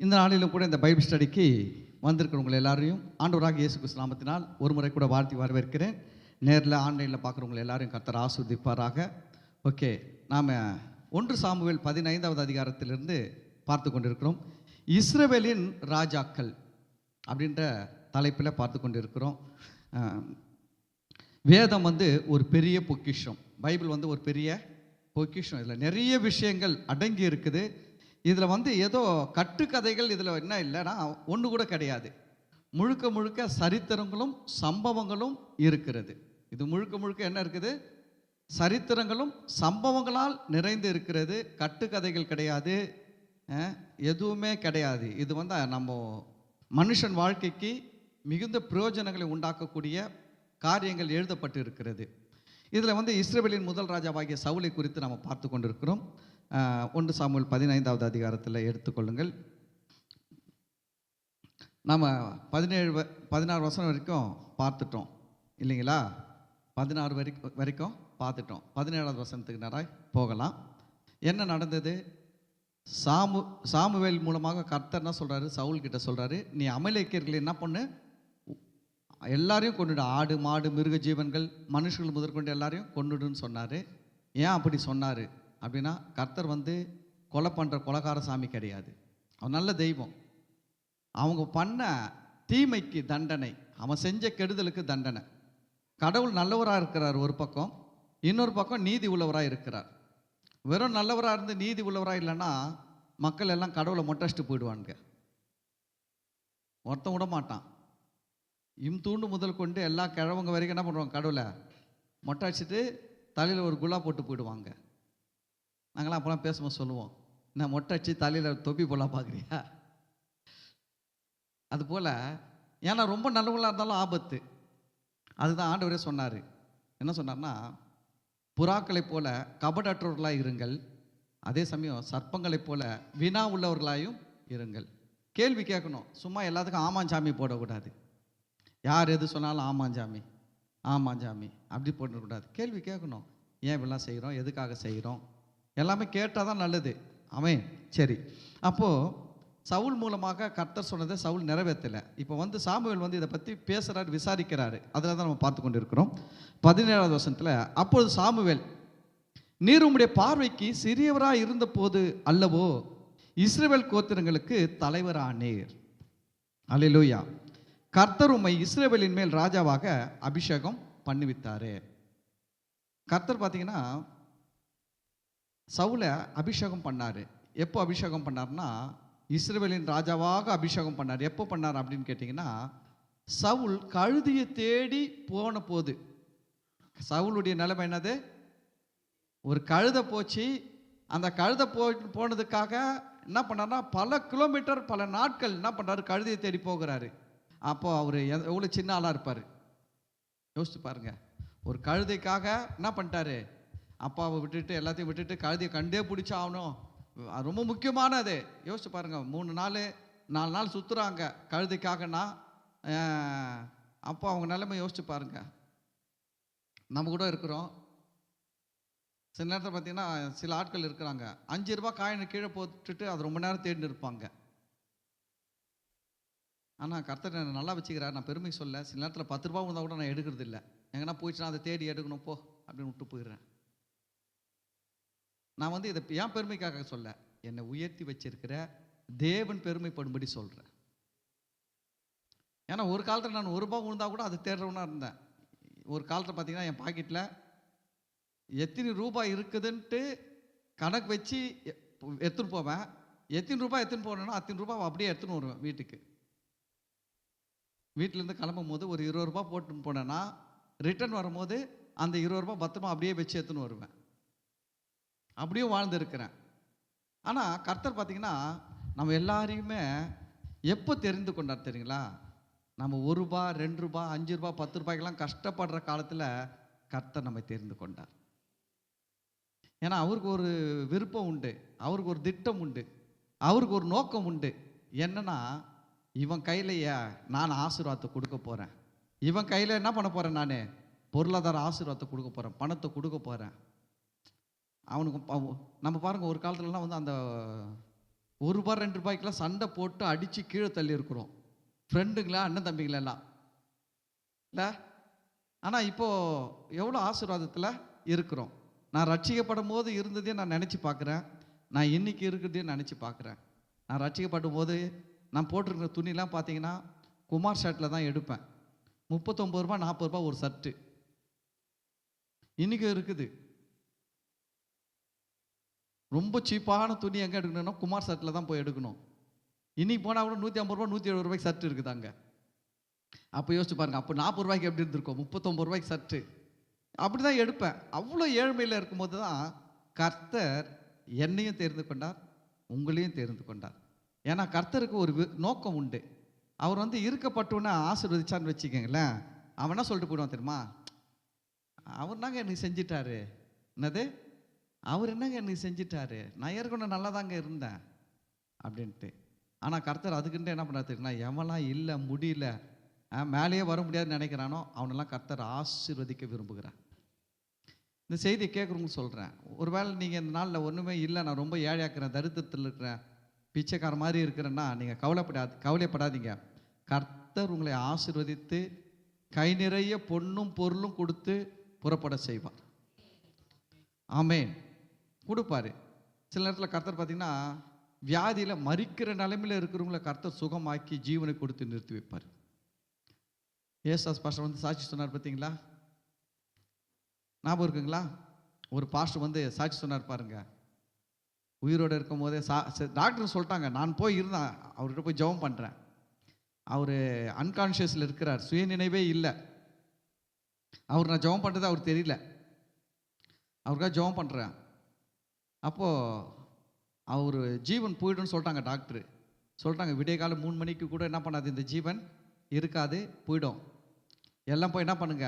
இந்த நாளிலும் கூட இந்த பைபிள் ஸ்டடிக்கு வந்திருக்கிறவங்க எல்லாரையும் ஆண்டவராக இயேசு கிறிஸ்து நாமத்தினால் ஒரு முறை கூட வாழ்த்தி வரவேற்கிறேன். நேரில் ஆன்லைனில் பார்க்குறவங்க எல்லாரையும் கர்த்தர் ஆசீர்வதிப்பாராக. ஓகே, நாம் 1 சாமுவேல் 15வது அதிகாரத்திலிருந்து பார்த்து கொண்டிருக்கிறோம். இஸ்ரவேலின் ராஜாக்கள் அப்படின்ற தலைப்பில் பார்த்து கொண்டிருக்கிறோம். வேதம் ஒரு பெரிய பொக்கிஷம், பைபிள் ஒரு பெரிய பொக்கிஷம். இதில் நிறைய விஷயங்கள் அடங்கி இருக்குது. இதில் ஏதோ கட்டுக்கதைகள் இதில் என்ன இல்லைன்னா ஒன்று கூட கிடையாது. முழுக்க முழுக்க சரித்திரங்களும் சம்பவங்களும் இருக்கிறது. இது முழுக்க முழுக்க என்ன இருக்குது? சரித்திரங்களும் சம்பவங்களால் நிறைந்து இருக்கிறது. கட்டுக்கதைகள் கிடையாது, எதுவுமே கிடையாது. இது நம்ம மனுஷன் வாழ்க்கைக்கு மிகுந்த பிரயோஜனங்களை உண்டாக்கக்கூடிய காரியங்கள் எழுதப்பட்டு இருக்கிறது. இதில் இஸ்ரவேலின் முதல் ராஜாவாகிய சவுலை குறித்து நாம் பார்த்து கொண்டிருக்கிறோம். 1 சாமுவேல் 15வது அதிகாரத்தில் எடுத்துக்கொள்ளுங்கள். நாம் 16 வசனம் வரைக்கும் பார்த்துட்டோம் இல்லைங்களா? 16 வரைக்கும் பார்த்துட்டோம். 17வது வசனத்துக்கு நேராக போகலாம். என்ன நடந்தது? சாமுவேல் மூலமாக கர்த்தர் என்ன சொல்கிறாரு? சவுல் கிட்ட சொல்கிறாரு, நீ அமலேக்கியர்களை என்ன பண்ணு, எல்லாரையும் கொண்டுடு, ஆடு மாடு மிருக ஜீவன்கள் மனுஷர்கள் முதற்கொண்டு எல்லாரையும் கொண்டுடுன்னு சொன்னார். ஏன் அப்படி சொன்னார் அப்படின்னா, கர்த்தர் கொலை பண்ணுற கொலைகார சாமி கிடையாது. அவன் நல்ல தெய்வம். அவங்க பண்ண தீமைக்கு தண்டனை, அவன் செஞ்ச கெடுதலுக்கு தண்டனை. கடவுள் நல்லவராக இருக்கிறார் ஒரு பக்கம், இன்னொரு பக்கம் நீதி உள்ளவராக இருக்கிறார். வெறும் நல்லவராக இருந்து நீதி உள்ளவராக இல்லைன்னா மக்கள் எல்லாம் கடவுளை மொட்டடிச்சிட்டு போயிடுவானுங்க. ஒருத்தன் விட மாட்டான். தூண்டு முதல் கொண்டு எல்லா கிழவங்க வரைக்கும் என்ன பண்ணுவாங்க? கடவுளை மொட்டை அடிச்சுட்டு தலையில் ஒரு குலா போட்டு போயிடுவாங்க. நாங்களாம் அப்போலாம் பேசும்போது சொல்லுவோம், நான் மொட்டை அடிச்சு தலையில் தொப்பி போலாம் பார்க்குறியா? அதுபோல் ஏன்னா ரொம்ப நல்லவங்களாக இருந்தாலும் ஆபத்து. அதுதான் ஆண்டவரே சொன்னார். என்ன சொன்னார்னா, புறாக்களைப் போல கபடற்றவர்களாக இருங்கள், அதே சமயம் சர்ப்பங்களைப் போல வினா உள்ளவர்களாயும் இருங்கள். கேள்வி கேட்கணும். சும்மா எல்லாத்துக்கும் ஆமாஞ்சாமி போடக்கூடாது. யார் எது சொன்னாலும் ஆமாஞ்சாமி ஆமாஞ்சாமி அப்படி போடக்கூடாது. கேள்வி கேட்கணும். ஏன் இப்படிலாம் செய்கிறோம், எதுக்காக செய்கிறோம், எல்லாமே கேட்டால் தான் நல்லது. அவன் சரி. அப்போது சவுல் மூலமாக கர்த்தர் சொன்னதை சவுல் நிறைவேற்றலை. இப்போ சாமுவேல் இதை பற்றி பேசுகிறாரு, விசாரிக்கிறாரு. அதில் தான் நம்ம பார்த்து கொண்டு இருக்கிறோம். 17வது வசனத்தில், அப்பொழுது சாமுவேல், நீர் உம்முடைய பார்வைக்கு சிறியவராக இருந்த போது அல்லவோ இஸ்ரவேல் கோத்திரங்களுக்கு தலைவரானீர். அல்லேலூயா. கர்த்தர் உம்மை இஸ்ரவேலின் மேல் ராஜாவாக அபிஷேகம் பண்ணிவித்தாரு. கர்த்தர் பார்த்தீங்கன்னா சவுலை அபிஷேகம் பண்ணார். எப்போ அபிஷேகம் பண்ணார்னா, இஸ்ரவேலின் ராஜாவாக அபிஷேகம் பண்ணார். எப்போ பண்ணார் அப்படின்னு கேட்டிங்கன்னா, சவுல் கழுதியை தேடி போன போது. சவுளுடைய நிலைமை என்னது? ஒரு கழுதை போச்சு. அந்த கழுதை போனதுக்காக என்ன பண்ணார்னா, பல கிலோமீட்டர் பல நாட்கள் என்ன பண்ணுறாரு? கழுதையை தேடி போகிறாரு. அப்போ அவர் எவ்வளோ சின்ன ஆளாக இருப்பார் யோசிச்சு பாருங்க. ஒரு கழுதைக்காக என்ன பண்ணிட்டாரு? அப்பாவை விட்டுட்டு எல்லாத்தையும் விட்டுட்டு கழுதையை கண்டே பிடிச்சா ஆகணும், ரொம்ப முக்கியமானது. யோசிச்சு பாருங்க. 4 நாள் சுற்றுறாங்க கழுதைக்காகனா. அப்போ அவங்க நிலைமை யோசிச்சு பாருங்க. நம்ம கூட இருக்கிறோம். சில நேரத்தில் பார்த்தீங்கன்னா சில ஆட்கள் இருக்கிறாங்க, 5 ரூபா காயினை கீழே போட்டுட்டு அது ரொம்ப நேரம் தேடின்னு இருப்பாங்க. ஆனால் கர்த்தர் என்னை நல்லா வச்சுக்கிறார். நான் பெருமை சொல்ல, சில நேரத்தில் 10 ரூபா இருந்தால் கூட நான் எடுக்கிறது இல்லை. எங்கன்னா போயிடுச்சுன்னா அதை தேடி எடுக்கணும் போ அப்படின்னு விட்டு போயிடுறேன். நான் இதை ஏன் பெருமைக்காக சொல்ல, என்னை உயர்த்தி வச்சிருக்கிற தேவன் பெருமைப்படும்படி சொல்கிறேன். ஏன்னா ஒரு காலத்தில் நான் 1 ரூபா விழுந்தா கூட அதை தேடுறவனா இருந்தேன். ஒரு காலத்தில் பார்த்தீங்கன்னா என் பாக்கெட்டில் எத்தனை ரூபாய் இருக்குதுன்ட்டு கணக்கு வச்சு எடுத்துன்னு போவேன். எத்தனை ரூபாய் எடுத்துன்னு போனேன்னா அத்தனை ரூபாய் அப்படியே எடுத்துன்னு வருவேன் வீட்டுக்கு. வீட்டிலேருந்து கிளம்பும் போது ஒரு 20 ரூபா போட்டுன்னு போனேன்னா ரிட்டர்ன் வரும்போது அந்த 20 ரூபா பத்திரமா அப்படியே வச்சு எடுத்துன்னு வருவேன். அப்படியும் வாழ்ந்துருக்கிறேன். ஆனால் கர்த்தர் பார்த்தீங்கன்னா நம்ம எல்லாரையுமே எப்போ தெரிந்து கொண்டார் தெரியுங்களா? நம்ம 1 ரூபா 2 ரூபா 5 ரூபா 10 ரூபாய்க்கெல்லாம் கஷ்டப்படுற காலத்தில் கர்த்தர் நம்மை தெரிந்து கொண்டார். ஏன்னா அவருக்கு ஒரு விருப்பம் உண்டு, அவருக்கு ஒரு திட்டம் உண்டு, அவருக்கு ஒரு நோக்கம் உண்டு. என்னன்னா, இவன் கையிலையே நான் ஆசீர்வாதத்தை கொடுக்க போகிறேன், இவன் கையில் என்ன பண்ண போகிறேன், நான் பொருளாதார ஆசீர்வாதத்தை கொடுக்க போகிறேன், பணத்தை கொடுக்க போகிறேன். அவனுக்கு நம்ம பாருங்கள், ஒரு காலத்துலலாம் அந்த ரூபாய் 2 ரூபாய்க்கெல்லாம் சண்டை போட்டு அடித்து கீழே தள்ளி இருக்கிறோம், ஃப்ரெண்டுங்களா அண்ணன் தம்பிங்களா எல்லாம் இல்லை. ஆனால் இப்போது எவ்வளோ ஆசீர்வாதத்தில் இருக்கிறோம். நான் ரட்சிக்கப்படும் போது இருந்ததையும் நான் நினச்சி பார்க்குறேன், நான் இன்னைக்கு இருக்கிறதையும் நினச்சி பார்க்குறேன். நான் ரட்சிக்கப்படும் போது நான் போட்டிருக்கிற துணிலாம் பார்த்தீங்கன்னா குமார் ஷர்ட்டில் தான் எடுப்பேன். 39 ரூபா 40 ரூபா ஒரு ஷர்ட்டு இன்றைக்கும் இருக்குது. ரொம்ப சீப்பான துணி எங்கே எடுக்கணும்னா குமார் ஷர்ட்டில் தான் போய் எடுக்கணும். இன்னைக்கு போனால் கூட 150 ரூபா 170 ரூபாய்க்கு ஷர்ட் இருக்குது அங்கே. அப்போ யோசிச்சு பாருங்க, அப்போ 40 ரூபாய்க்கு எப்படி இருந்திருக்கும், 39 ரூபாய்க்கு ஷர்ட்டு. அப்படி தான் எடுப்பேன். அவ்வளோ ஏழ்மையில் இருக்கும்போது தான் கர்த்தர் என்னையும் தேர்ந்து கொண்டார், உங்களையும் தேர்ந்து கொண்டார். ஏன்னா கர்த்தருக்கு ஒரு நோக்கம் உண்டு. அவர் வந்து இருக்கப்பட்டோன்னு ஆசீர்வதிச்சான்னு வச்சுக்கோங்களேன், அவன் என்ன சொல்லிட்டு போயிடுவான் தெரியுமா, அவர் தாங்க எனக்கு செஞ்சிட்டாரு. என்னது, அவர் என்னங்க எனக்கு செஞ்சிட்டாரு, நான் ஏற்கனவே நல்லா தாங்க இருந்தேன் அப்படின்ட்டு. ஆனால் கர்த்தர் அதுக்குன்ட்டு என்ன பண்ணாரு தெரியுங்களா, எவெல்லாம் இல்லை முடியல மேலேயே வர முடியாதுன்னு நினைக்கிறானோ அவனெல்லாம் கர்த்தர் ஆசீர்வதிக்க விரும்புகிறார். இந்த செய்தியை கேட்குறவங்க சொல்கிறேன், ஒருவேளை நீங்கள் இந்த நாளில் ஒன்றுமே இல்லை, நான் ரொம்ப ஏழையாக்குறேன், தரித்திரத்தில் இருக்கிறேன், பிச்சைக்கார மாதிரி இருக்கிறேன்னா நீங்கள் கவலைப்படாதீங்க. கர்த்தர் உங்களை ஆசீர்வதித்து கை நிறைய பொன்னும் பொருளும் கொடுத்து புறப்பட செய்வார். ஆமென். கொடுப்பாரு. சில நேரத்தில் கர்த்தர் பார்த்தீங்கன்னா வியாதியில் மறிக்கிற நிலைமையில் இருக்கிறவங்களை கர்த்தர் சுகமாக்கி ஜீவனை கொடுத்து நிறுத்தி வைப்பார். ஏசாஸ் பாஸ்டர் வந்து சாட்சி சொன்னார் பார்த்தீங்களா, ஞாபகம் இருக்குங்களா? ஒரு பாஸ்டர் வந்து சாட்சி சொன்னார் பாருங்க, உயிரோடு இருக்கும் போதே டாக்டர் சொல்லிட்டாங்க, நான் போய் இருந்தேன் அவர்கிட்ட போய் ஜெபம் பண்ணுறேன், அவர் அன்கான்ஷியஸில் இருக்கிறார், சுயநினைவே இல்லை, அவர் நான் ஜெபம் பண்ணுறது அவருக்கு தெரியல, அவருக்காக ஜெபம் பண்ணுறேன். அப்போது அவர் ஜீவன் போய்டுன்னு சொல்லிட்டாங்க டாக்டரு. சொல்லிட்டாங்க விடிய காலம் 3 மணிக்கு கூட என்ன பண்ணாது, இந்த ஜீவன் இருக்காது, போயிடும். எல்லாம் போய் என்ன பண்ணுங்க,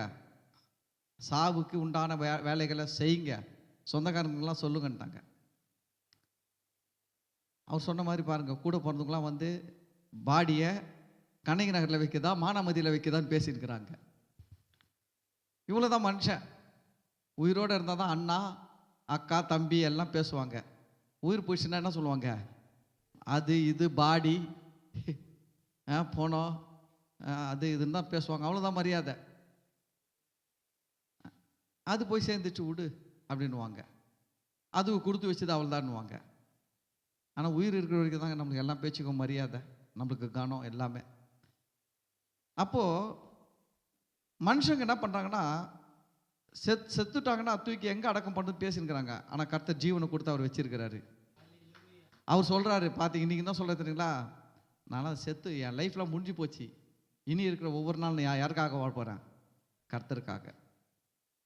சாவுக்கு உண்டான வேலைகளை செய்யுங்க, சொந்தக்காரங்களாம் சொல்லுங்கன்ட்டாங்க. அவர் சொன்ன மாதிரி பாருங்கள், கூட பிறந்தவங்களாம் வந்து பாடியை கண்ணகி நகரில் வைக்கதா மானாமதியில் வைக்கதான்னு பேசியிருக்கிறாங்க. இவ்வளோ தான் மனுஷன். உயிரோடு இருந்தால் தான் அண்ணா அக்கா தம்பி எல்லாம் பேசுவாங்க. உயிர் போயிடுச்சுன்னா என்ன சொல்லுவாங்க, அது இது பாடி போனோம் அது இதுன்னு தான் பேசுவாங்க. அவ்வளோதான் மரியாதை. அது போய் சேர்ந்துச்சு விடு அப்படின்வாங்க, அது கொடுத்து வச்சது அவ்வளோதான்னுவாங்க. ஆனால் உயிர் இருக்கிற வரைக்கும் தாங்க நம்மளுக்கு எல்லாம் பேச்சுக்கும் மரியாதை, நம்மளுக்கு கனம் எல்லாமே. அப்போது மனுஷங்க என்ன பண்ணுறாங்கன்னா, செத்துட்டாங்கன்னா தூக்கி எங்கே அடக்கம் பண்ணுறது பேசியிருக்கிறாங்க. ஆனால் கர்த்தர் ஜீவனை கொடுத்து அவர் வச்சிருக்கிறாரு. அவர் சொல்கிறாரு, பார்த்தீங்க இன்றைக்கி தான் சொல்ல தெரியுங்களா, நான்லாம் செத்து என் லைஃப்லாம் முடிஞ்சு போச்சு, இனி இருக்கிற ஒவ்வொரு நாள் நான் யாருக்காக வாழ போகிறேன், கர்த்தருக்காக.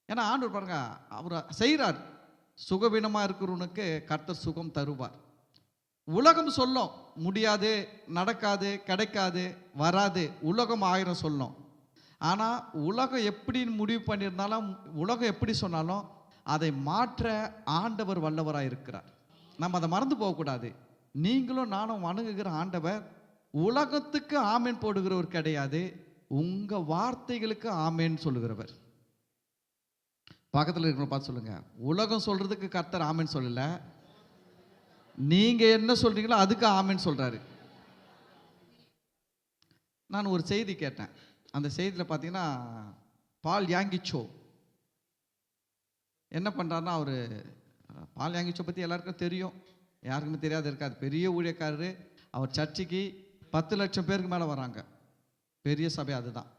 ஏன்னா ஆண்டவர் பாருங்க, அவர் செய்கிறார். சுகவீனமாக இருக்கிறவனுக்கு கர்த்தர் சுகம் தருவார். உலகம் சொல்லும் முடியாது, நடக்காது, கிடைக்காது, வராது, உலகம் 1000 சொல்லும். ஆனால் உலகம் எப்படி முடிவு பண்ணியிருந்தாலும், உலகம் எப்படி சொன்னாலும் அதை மாற்ற ஆண்டவர் வல்லவராக இருக்கிறார். நம்ம அதை மறந்து போகக்கூடாது. நீங்களும் நானும் வணங்குகிற ஆண்டவர் உலகத்துக்கு ஆமேன் போடுகிறவர் கிடையாது, உங்கள் வார்த்தைகளுக்கு ஆமேன் சொல்லுகிறவர். பக்கத்தில் இருக்கிற பார்த்து சொல்லுங்க, உலகம் சொல்றதுக்கு கர்த்தர் ஆமேன் சொல்லல, நீங்க என்ன சொல்றீங்களோ அதுக்கு ஆமேன் சொல்றாரு. நான் ஒரு செய்தி கேட்டேன். அந்த செய்தியில் பார்த்தீங்கன்னா பால் யாங்கிச்சோ என்ன பண்ணுறாருன்னா, அவர் பால் யாங்கிச்சோ பற்றி எல்லாருக்கும் தெரியும், யாருக்குமே தெரியாது இருக்காது. பெரிய ஊழியக்காரரு. அவர் சர்ச்சுக்கு 10 லட்சம் பேருக்கு மேலே வராங்க, பெரிய சபை அதுதான்.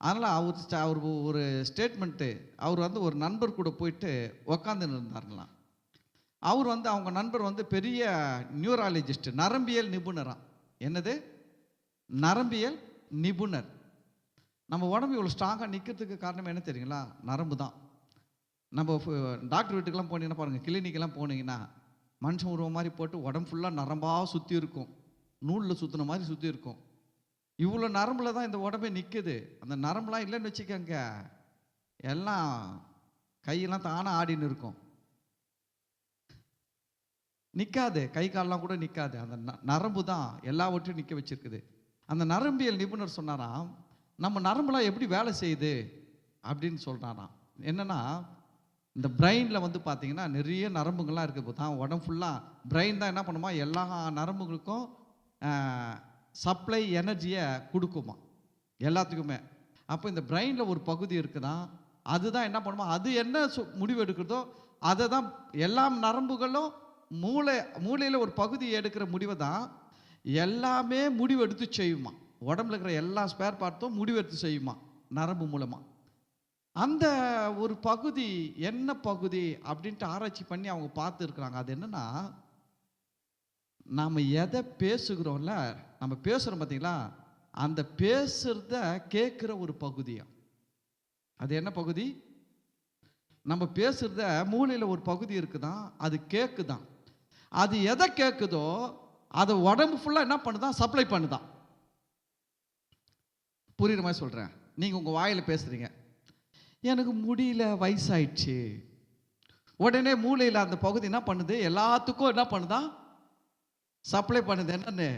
அதனால் அவர் ஒரு ஸ்டேட்மெண்ட்டு, அவர் வந்து ஒரு நண்பர் கூட போயிட்டு உக்காந்துன்னு இருந்தாருங்களாம். அவர் வந்து அவங்க நண்பர் வந்து பெரிய நியூராலஜிஸ்ட், நரம்பியல் நிபுணராக. என்னது, நரம்பியல் நிபுணர். நம்ம உடம்பு இவ்வளோ ஸ்ட்ராங்காக நிற்கிறதுக்கு காரணம் என்ன தெரியுங்களா, நரம்பு தான். நம்ம டாக்டர் வீட்டுக்கெல்லாம் போனீங்கன்னா பாருங்கள், கிளினிக்கெல்லாம் போனீங்கன்னா மனுஷன் உருவம் மாதிரி போட்டு உடம்பு ஃபுல்லாக நரம்பாக சுற்றி இருக்கும், நூலில் சுற்றின மாதிரி சுற்றி இருக்கும். இவ்வளோ நரம்புல தான் இந்த உடம்பே நிற்குது. அந்த நரம்புலாம் இல்லைன்னு வச்சுக்கோங்க, எல்லாம் கையெல்லாம் தானாக ஆடின்னு இருக்கும், நிற்காது, கை காலெலாம் கூட நிற்காது. அந்த நரம்பு தான் எல்லாவற்றையும் நிற்க வச்சிருக்குது. அந்த நரம்பியல் நிபுணர் சொன்னாராம், நம்ம நரம்புலாம் எப்படி வேலை செய்யுது அப்படின்னு சொல்கிறாராம். என்னன்னா, இந்த பிரெயினில் வந்து பார்த்தீங்கன்னா நிறைய நரம்புகள்லாம் இருக்குது தான். உடம்பு ஃபுல்லாக பிரெயின் தான் என்ன பண்ணுமா, எல்லா நரம்புகளுக்கும் சப்ளை எனர்ஜியை கொடுக்குமா எல்லாத்துக்குமே. அப்போ இந்த பிரெயினில் ஒரு பகுதி இருக்குதான், அதுதான் என்ன பண்ணுமா, அது என்ன முடிவு எடுக்கிறதோ அதை தான் எல்லா நரம்புகளும் மூளையில் ஒரு பகுதி எடுக்கிற முடிவை தான் எல்லாமே முடிவு எடுத்து செய்யுமா. உடம்புல இருக்கிற எல்லா ஸ்பேர் பார்ட்டும் முடிவு எடுத்து செய்யுமா நரம்பு மூலமாக. அந்த ஒரு பகுதி என்ன பகுதி அப்படின்ட்டு ஆராய்ச்சி பண்ணி அவங்க பார்த்துருக்குறாங்க. அது என்னன்னா, நாம் எதை பேசுகிறோம்ல, நம்ம பேசுகிறோம் பார்த்தீங்களா, அந்த பேசுறத கேட்குற ஒரு பகுதியா. அது என்ன பகுதி? நம்ம பேசுறத மூளையில் ஒரு பகுதி இருக்குதான், அது கேட்குதான். அது எதை கேட்குதோ அதை உடம்பு ஃபுல்லாக என்ன பண்ணுதான், சப்ளை பண்ணுதான். புரியுற மாதிரி சொல்கிறேன். நீங்கள் உங்கள் வாயில் பேசுகிறீங்க, எனக்கு முடியல, வயசாயிடுச்சு. உடனே மூளையில் அந்த பகுதி என்ன பண்ணுது, எல்லாத்துக்கும் என்ன பண்ணுதான், சப்ளை பண்ணுது. என்னன்னு,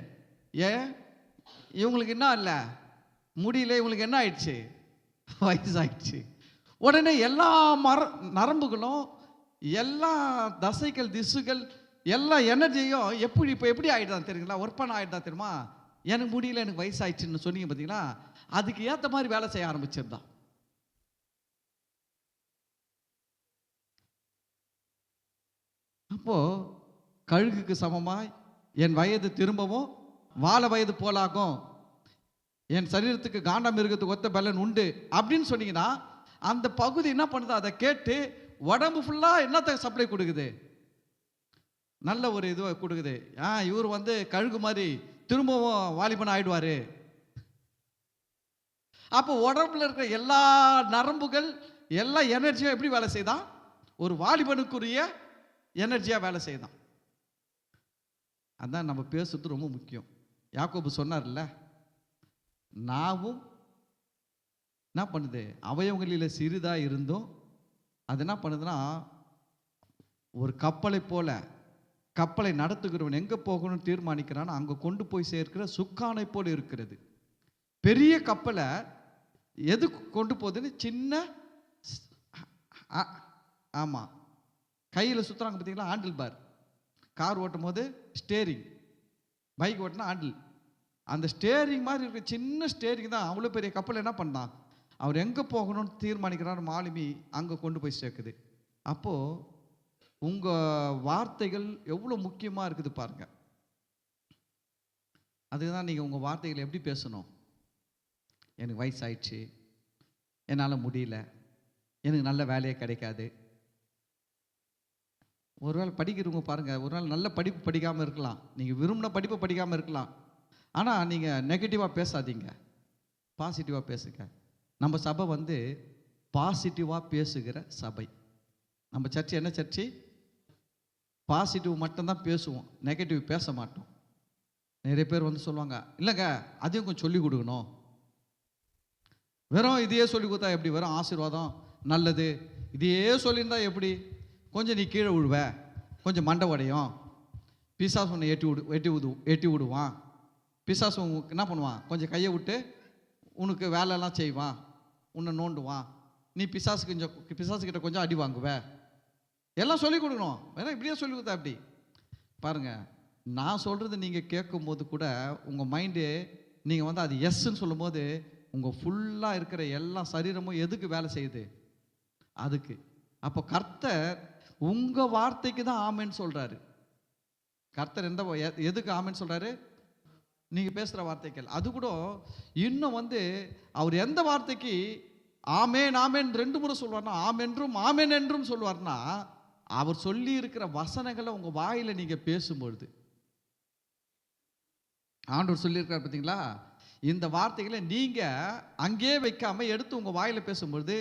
ஏன் இவங்களுக்கு என்ன இல்லை, முடியல, இவங்களுக்கு என்ன ஆயிடுச்சு, வயசாயிடுச்சு. உடனே எல்லா நரம்புகளும் எல்லா தசைகள் திசுகள் எல்லா எனர்ஜியும் எப்படி ஆகிடுதான் தெரியுங்களா, ஒர்க் பண்ண ஆகிடுதான் தெரியுமா. எனக்கு முடியல, எனக்கு வயசாயிடுச்சுன்னு சொன்னீங்க பார்த்தீங்களா, அதுக்கு ஏற்ற மாதிரி வேலை செய்ய ஆரம்பிச்சிருந்தான். அப்போ கழுகுக்கு சமமாய் என் வயது திரும்பவும் வாழ வயது போலாகும், என் சரீரத்துக்கு காண்டம் மிருகத்துக்கு ஒத்த பலன் உண்டு அப்படின்னு சொன்னீங்கன்னா, அந்த பகுதி என்ன பண்ணுது, அதை கேட்டு உடம்பு ஃபுல்லாக என்னத்தை சப்ளை கொடுக்குது, நல்ல ஒரு இது கொடுக்குது. இவர் வந்து கழுகு மாதிரி திரும்பவும் வாலிபன் ஆயிடுவாரு. அப்போ உடம்புல இருக்கிற எல்லா நரம்புகள் எல்லா எனர்ஜியும் எப்படி வேலை செய்தான், ஒரு வாலிபனுக்குரிய எனர்ஜியா வேலை செய்தான். அதான் நம்ம பேசுறது ரொம்ப முக்கியம். யாக்கோபு சொன்னார்ல, நாவும் என்ன பண்ணுது, அவயவங்களில் சிறிதா இருந்தும் அது என்ன பண்ணுதுன்னா, ஒரு கப்பலை போல, கப்பலை நடத்துகிறவன் எங்கே போகணும்னு தீர்மானிக்கிறான், அங்கே கொண்டு போய் சேர்க்கிற சுக்கானை போல இருக்கிறது. பெரிய கப்பலை எதுக்கு கொண்டு போகுதுன்னு சின்ன, ஆமாம், கையில் சுற்றுறாங்க பார்த்தீங்களா, ஹேண்டில் பார். கார் ஓட்டும் போது ஸ்டேரிங், பைக் ஓட்டினா ஹேண்டில். அந்த ஸ்டேரிங் மாதிரி இருக்கிற சின்ன ஸ்டேரிங் தான் அவ்வளோ பெரிய கப்பல் என்ன பண்ணான், அவர் எங்கே போகணும்னு தீர்மானிக்கிறார், மாலுமி அங்கே கொண்டு போய் சேர்க்குது. அப்போது உங்கள் வார்த்தைகள் எவ்வளோ முக்கியமாக இருக்குது பாருங்க. அதுதான் நீங்கள் உங்கள் வார்த்தைகள் எப்படி பேசணும். எனக்கு வயசாயிடுச்சு, என்னால் முடியல, எனக்கு நல்ல வேலையே கிடைக்காது. ஒருவேளை படிக்கிறவங்க பாருங்கள், ஒரு நாள் நல்ல படிப்பு படிக்காமல் இருக்கலாம், நீங்கள் விரும்பின படிப்பை படிக்காமல் இருக்கலாம். ஆனால் நீங்கள் நெகட்டிவாக பேசாதீங்க, பாசிட்டிவாக பேசுங்க. நம்ம சபை வந்து பாசிட்டிவாக பேசுகிற சபை. நம்ம சர்ச்சு என்ன சர்ச்சு, பாசிட்டிவ் மட்டும்தான் பேசுவோம், நெகட்டிவ் பேச மாட்டோம். நிறைய பேர் வந்து சொல்லுவாங்க, இல்லைங்க அதையும் கொஞ்சம் சொல்லிக் கொடுக்கணும். வெறும் இதையே சொல்லி கொடுத்தா எப்படி, வெறும் ஆசீர்வாதம் நல்லது இதையே சொல்லியிருந்தா எப்படி, கொஞ்சம் நீ கீழே விழுவ, கொஞ்சம் மண்டை உடையும், பிசாசு உன்னை எட்டி விடுவான், பிசாசு என்ன பண்ணுவான், கொஞ்சம் கையை விட்டு உனக்கு வேலையெல்லாம் செய்வான், உன்னை நோண்டுவான், நீ பிசாசுக்கிட்ட கொஞ்சம் அடி வாங்குவ, எல்லாம் சொல்லிக் கொடுக்கணும். வேணா இப்படியே சொல்லி கொடுத்தா அப்படி பாருங்க. நான் சொல்கிறது நீங்கள் கேட்கும் போது கூட உங்கள் மைண்டு நீங்கள் வந்து அது எஸ்ன்னு சொல்லும் போது உங்கள் ஃபுல்லாக இருக்கிற எல்லா சரீரமும் எதுக்கு வேலை செய்யுது, அதுக்கு. அப்போ கர்த்தர் உங்கள் வார்த்தைக்கு தான் ஆமேன்னு சொல்கிறாரு. கர்த்தர் எதுக்கு ஆமேன்னு சொல்கிறாரு, நீங்கள் பேசுகிற வார்த்தைகள். அது கூட இன்னும் வந்து அவர் எந்த வார்த்தைக்கு ஆமேன் ஆமேன் 2 முறை சொல்வார்னா, ஆமென்றும் ஆமேன் என்றும் சொல்வார்னா, அவர் சொல்லி இருக்கிற வசனங்களை உங்கள் வாயில் நீங்கள் பேசும்பொழுது, ஆண்டவர் சொல்லியிருக்கார் பார்த்தீங்களா, இந்த வார்த்தைகளை நீங்கள் அங்கேயே வைக்காமல் எடுத்து உங்கள் வாயில் பேசும்பொழுது,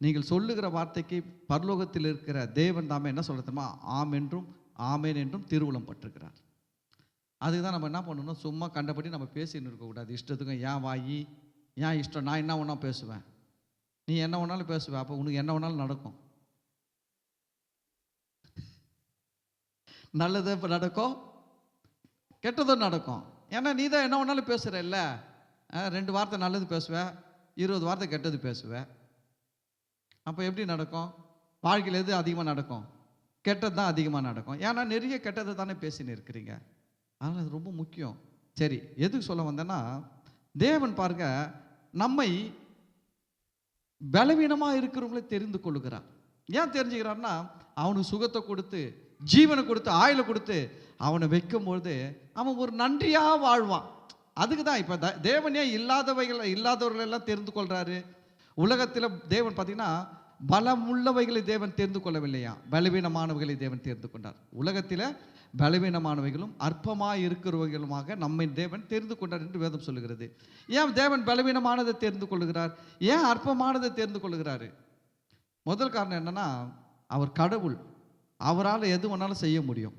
நீங்கள் சொல்லுகிற வார்த்தைக்கு பரலோகத்தில் இருக்கிற தேவன் தாமே என்ன சொல்கிறதுமா, ஆமென்றும் ஆமேன் என்றும் திருவுளம் பட்டிருக்கிறார். அதுக்கு தான் நம்ம என்ன பண்ணணும், சும்மா கண்டபடி நம்ம பேசின்னு இருக்கக்கூடாது. இஷ்டத்துக்கும் ஏன் வாயி, ஏன் இஷ்டம், நான் என்ன ஒன்றா பேசுவேன், நீ என்ன வேணாலும் பேசுவேன், அப்போ உனக்கு என்ன வேணாலும் நடக்கும். நல்லது நடக்கும், கெட்டதும் நடக்கும். ஏன்னா நீ தான் என்ன வேணாலும் பேசுகிற இல்லை. 2 வார்த்தை நல்லது பேசுவேன், 20 வார்த்தை கெட்டது பேசுவேன். அப்போ எப்படி நடக்கும், வாழ்க்கையில் எது அதிகமாக நடக்கும்? கெட்டது தான் அதிகமாக நடக்கும். ஏன்னா நிறைய கெட்டதை தானே பேசின்னு இருக்கிறீங்க. அதனால் அது ரொம்ப முக்கியம். சரி, எதுக்கு சொல்ல வந்தேன்னா, தேவன் பாருங்க நம்மை பலவீனமாக இருக்கிறவங்களே தெரிந்து கொள்ளுகிறார். ஏன் தெரிஞ்சுக்கிறார்னா, அவனுக்கு சுகத்தை கொடுத்து, ஜீவனை கொடுத்து, ஆயுளை கொடுத்து அவனை வைக்கும்பொழுது அவன் ஒரு நன்றியாக வாழ்வான். அதுக்கு தான் இப்போ தேவனே இல்லாதவர்களெல்லாம் தெரிந்து கொள்கிறாரு. உலகத்தில் தேவன் பார்த்தீங்கன்னா பலமுள்ளவைகளை தேவன் தெரிந்து கொள்ளவில்லையா, பலவீனமானவைகளை தேவன் தெரிந்து கொண்டார். உலகத்தில் பலவீனமானவைகளும் அற்பமாக இருக்கிறவர்களுமாக நம்மை தேவன் தெரிந்து கொண்டார் என்று வேதம் சொல்லுகிறது. ஏன் தேவன் பலவீனமானதை தெரிந்து கொள்ளுகிறார்? ஏன் அற்பமானதை தெரிந்து கொள்ளுகிறாரு? முதல் காரணம் என்னன்னா, அவர் கடவுள், அவரால் எது வேணாலும் செய்ய முடியும்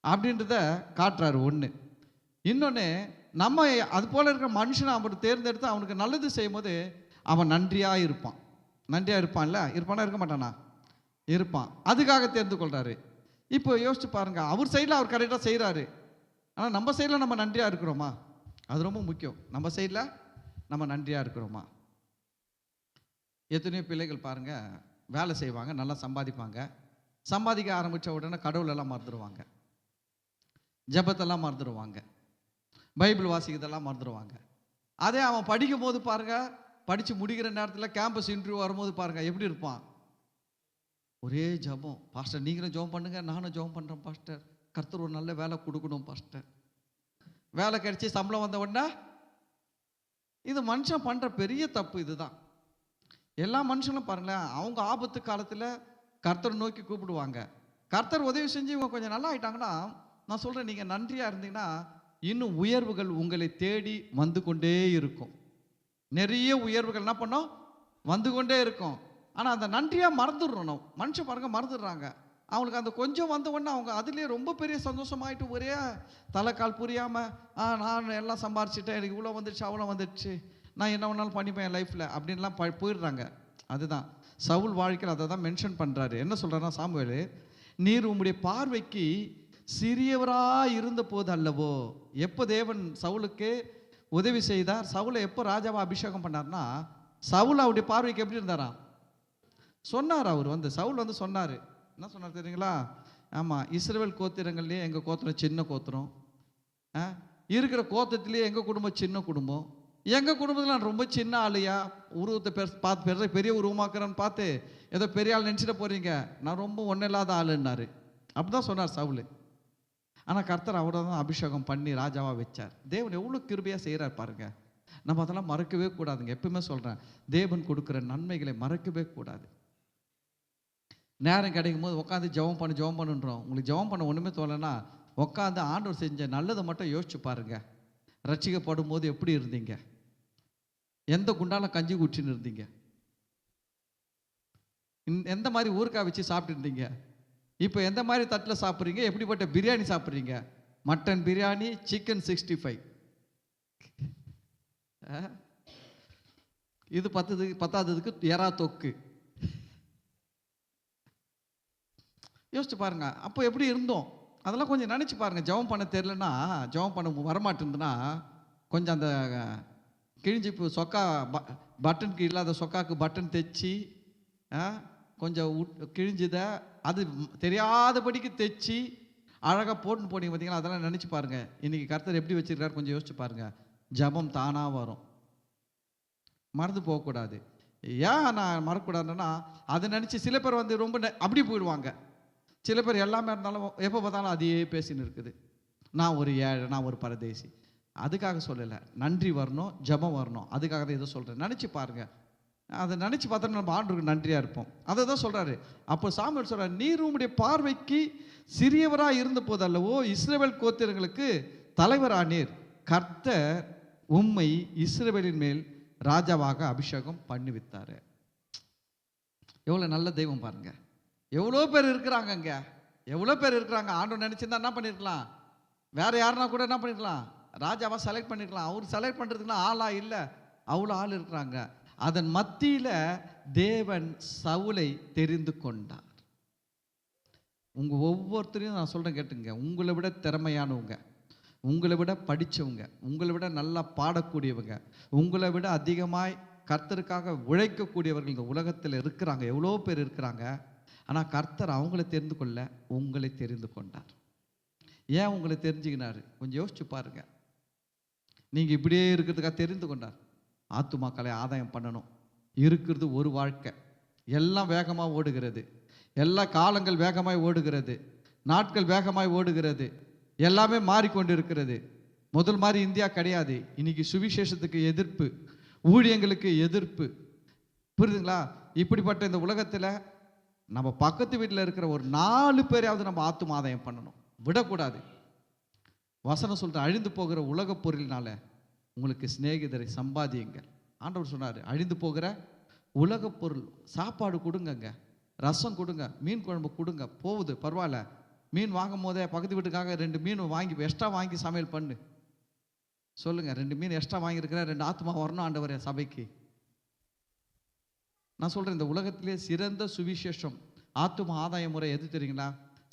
அப்படின்றத காட்டுறாரு. ஒன்று. இன்னொன்று, நம்ம அது போல இருக்கிற மனுஷனை அவர் தேர்ந்தெடுத்து அவனுக்கு நல்லது செய்யும் போது அவன் நன்றியாக இருப்பான். நன்றியாக இருப்பான்ல, இருப்பானா இருக்க மாட்டானா? இருப்பான். அதுக்காக தெரிந்து கொள்கிறாரு. இப்போ யோசிச்சு பாருங்க, அவர் சைடில் அவர் கரெக்டாக செய்கிறாரு. ஆனால் நம்ம சைடில் நம்ம நன்றியாக இருக்கிறோமா? அது ரொம்ப முக்கியம். நம்ம சைடில் நம்ம நன்றியாக இருக்கிறோமா? எத்தனையோ பிள்ளைகள் பாருங்க, வேலை செய்வாங்க, நல்லா சம்பாதிப்பாங்க. சம்பாதிக்க ஆரம்பித்த உடனே கடவுளெல்லாம் மறந்துடுவாங்க, ஜபத்தெல்லாம் மறந்துடுவாங்க, பைபிள் வாசிக்கிறதெல்லாம் மறந்துடுவாங்க. அதே அவன் படிக்கும் போது பாருங்க, படித்து முடிக்கிற நேரத்தில் கேம்பஸ் இன்டர்வியூ வரும்போது பாருங்க எப்படி இருப்பான்? ஒரே ஜபம். பாஸ்டர் நீங்களும் ஜெபம் பண்ணுங்க, நானும் ஜெபம் பண்ணுறேன் பாஸ்டர், கர்த்தர் ஒரு நல்ல வேலை கொடுக்கணும் பாஸ்டர். வேலை கிடைச்சி சம்பளம் வந்த உடனே, இது மனுஷன் பண்ணுற பெரிய தப்பு. இதுதான் எல்லா மனுஷங்களும் பாருங்களேன், அவங்க ஆபத்து காலத்தில் கர்த்தர் நோக்கி கூப்பிடுவாங்க. கர்த்தர் உதவி செஞ்சு இவங்க கொஞ்சம் நல்லா ஆயிட்டாங்கன்னா, நான் சொல்கிறேன், நீங்கள் நன்றியாக இருந்தீங்கன்னா இன்னும் உயர்வுகள் உங்களை தேடி வந்து கொண்டே இருக்கும். நிறைய உயர்வுகள் என்ன பண்ணோம்? வந்து கொண்டே இருக்கும். ஆனால் அந்த நன்றியாக மறந்துடுறோம். மனுஷன் பாருங்க மறந்துடுறாங்க. அவங்களுக்கு அந்த கொஞ்சம் வந்த உடனே அவங்க அதுலேயே ரொம்ப பெரிய சந்தோஷமாயிட்டு ஒரே தலைக்கால் புரியாமல், நான் எல்லாம் சம்பாரிச்சிட்டேன், எனக்கு இவ்வளோ வந்துடுச்சு அவ்வளோ வந்துடுச்சு, நான் என்ன வேணாலும் பண்ணிப்பேன் என் லைஃப்பில் அப்படின்லாம் போயிடுறாங்க. அதுதான் சவுல் வாழ்க்கையில் அதை தான் மென்ஷன் பண்ணுறாரு. என்ன சொல்கிறாருன்னா, சாமுவேல், நீர் உம்முடைய பார்வைக்கு சிறியவராக இருந்த போது அல்லவோ. எப்போ தேவன் சவுலுக்கு உதவி செய்தார், சவுலை எப்போ ராஜாவா அபிஷேகம் பண்ணார்னா, சவுல் அவருடைய பார்வைக்கு எப்படி இருந்தாரா சொன்னார். அவர் சவுல் சொன்னார். என்ன சொன்னார் தெரியுங்களா? ஆமாம், இஸ்ரவேல் கோத்திரங்கள்லேயே எங்கள் கோத்திரம் சின்ன கோத்திரம், இருக்கிற கோத்திரத்திலேயே எங்கள் குடும்பம் சின்ன குடும்பம், எங்கள் குடும்பத்தில் நான் ரொம்ப சின்ன ஆளுயா, உருவத்தை பார்த்து பெரிய உருவமாக்குறேன்னு பார்த்து ஏதோ பெரிய ஆள் நினச்சிட்டு போகிறீங்க, நான் ரொம்ப ஒன்றும் இல்லாத ஆளுன்னாரு. அப்படி தான் சொன்னார் சவுல். ஆனால் கர்த்தர் அவரை தான் அபிஷேகம் பண்ணி ராஜாவாக வச்சார். தேவன் எவ்வளோ கிருபையாக செய்கிறார் பாருங்க. நம்ம அதெல்லாம் மறக்கவே கூடாதுங்க. எப்பவுமே சொல்கிறேன், தேவன் கொடுக்குற நன்மைகளை மறக்கவே கூடாது. நேரம் கிடைக்கும் போது உட்காந்து ஜெபம் பண்ணுன்றோம். உங்களுக்கு ஜெபம் பண்ண ஒன்றுமே தோலைன்னா உட்காந்து ஆண்டவர் செஞ்ச நல்லதை மட்டும் யோசிச்சு பாருங்க. ரட்சிக்கப்படும் போது எப்படி இருந்தீங்க? எந்த குண்டால கஞ்சி குடிச்சுன்னு இருந்தீங்க? எந்த மாதிரி ஊறுகாய் வச்சு சாப்பிட்டு இருந்தீங்க? இப்போ எந்த மாதிரி தட்டில் சாப்பிட்றீங்க? எப்படிப்பட்ட பிரியாணி சாப்பிட்றீங்க? மட்டன் பிரியாணி, சிக்கன் 65, இது பத்தாததுக்கு எறா தொக்கு. யோசிச்சு பாருங்க, அப்போ எப்படி இருந்தோம்? அதெல்லாம் கொஞ்சம் நினச்சி பாருங்க. ஜெபம் பண்ண தெரியலன்னா, ஜெபம் பண்ண வரமாட்டேருந்துன்னா, கொஞ்சம் அந்த கிழிஞ்சி சொக்கா பட்டனுக்கு இல்லாத சொக்காக்கு பட்டன் தைச்சி, கொஞ்சம் கிழிஞ்சுத அது தெரியாதபடிக்கு தைச்சி அழகாக போட்டுன்னு போனீங்க பார்த்தீங்களா? அதெல்லாம் நினச்சி பாருங்க. இன்னைக்கு கர்த்தர் எப்படி வச்சிருக்காரு கொஞ்சம் யோசிச்சு பாருங்க. ஜபம் தானாக வரும், மறந்து போகக்கூடாது. ஏன் நான் மறக்கக்கூடாதுன்னா, அதை நினச்சி சில பேர் ரொம்ப அப்படி போயிடுவாங்க. சில பேர் எல்லாமே இருந்தாலும் எப்போ பார்த்தாலும் அதையே பேசின்னு இருக்குது. நான் ஒரு ஏழை, நான் ஒரு பரதேசி. அதுக்காக சொல்லலை, நன்றி வரணும், ஜபம் வரணும். அதுக்காக தான் இதை சொல்கிறேன். நினச்சி பாருங்கள். அதை நினச்சி பார்த்தோம்னா நம்ம ஆண்டவருக்கு நன்றியாக இருப்போம். அதை தான் சொல்கிறாரு. அப்போ சாமுவேல் சொல்கிறார், நீர் உம்முடைய பார்வைக்கு சிறியவராக இருந்த போது அல்லவோ இஸ்ரவேல் கோத்திரங்களுக்கு தலைவரானீர். கர்த்தர் உம்மை இஸ்ரவேலின் மேல் ராஜாவாக அபிஷேகம் பண்ணி வித்தாரு. எவ்வளோ நல்ல தெய்வம் பாருங்க. எவ்வளோ பேர் இருக்கிறாங்க அங்கே, எவ்வளோ பேர் இருக்கிறாங்க. ஆண்டவர் நினச்சிருந்தா என்ன பண்ணிருக்கலாம்? வேற யாருன்னா கூட என்ன பண்ணிருக்கலாம்? ராஜாவாக செலக்ட் பண்ணிருக்கலாம். அவர் செலக்ட் பண்ணுறதுக்குலாம் ஆளா இல்லை, அவ்வளோ ஆள் இருக்கிறாங்க. அதன் மத்தியில் தேவன் சவுலை தெரிந்து கொண்டார். உங்கள் ஒவ்வொருத்தரையும் நான் சொல்கிறேன் கேட்டுங்க. உங்களை விட திறமையானவங்க, உங்களை விட படித்தவங்க, உங்களை விட நல்லா பாடக்கூடியவங்க, உங்களை விட அதிகமாய் கர்த்தருக்காக உழைக்கக்கூடியவர்கள் இந்த உலகத்தில் இருக்கிறாங்க, எவ்வளோ பேர் இருக்கிறாங்க. ஆனால் கர்த்தர் அவங்கள தெரிந்து கொள்ள உங்களை தெரிந்து கொண்டார். ஏன் உங்களை தெரிஞ்சுக்கினாரு? கொஞ்சம் யோசிச்சு பாருங்க. நீங்கள் இப்படியே இருக்கிறதுக்காக தெரிந்து கொண்டார். ஆத்துமாக்களை ஆதாயம் பண்ணணும். இருக்கிறது ஒரு வாழ்க்கை, எல்லாம் வேகமாக ஓடுகிறது, எல்லா காலங்கள் வேகமாய் ஓடுகிறது, நாட்கள் வேகமாய் ஓடுகிறது, எல்லாமே மாறிக்கொண்டிருக்கிறது. முதல் மாதிரி இந்தியா கிடையாது. இன்னைக்கு சுவிசேஷத்துக்கு எதிர்ப்பு, ஊழியங்களுக்கு எதிர்ப்பு. புரியுதுங்களா? இப்படிப்பட்ட இந்த உலகத்தில் நம்ம பக்கத்து வீட்டில் இருக்கிற ஒரு 4 பேரையாவது நம்ம ஆத்தும ஆதாயம் பண்ணணும், விடக்கூடாது. வசனம் சொல்ற அழிந்து போகிற உலக பொருளினால உங்களுக்கு சிநேகிதரை சம்பாதியுங்கள். ஆண்டவர் சொன்னார், அழிந்து போகிற உலக பொருள். சாப்பாடு கொடுங்கங்க, ரசம் கொடுங்க, மீன் குழம்பு கொடுங்க, போகுது பரவாயில்ல. மீன் வாங்கும் போதே பக்கத்து வீட்டுக்காக 2 மீன் வாங்கி எக்ஸ்ட்ரா வாங்கி சமையல் பண்ணு. சொல்லுங்க, 2 மீன் எக்ஸ்ட்ரா வாங்கியிருக்கிற 2 ஆத்மா வரணும் ஆண்டவரே சபைக்கு. நான் சொல்றேன், இந்த உலகத்திலே சிறந்த சுவிசேஷம் ஆத்தும ஆதாய முறை எது தெரியுங்களா?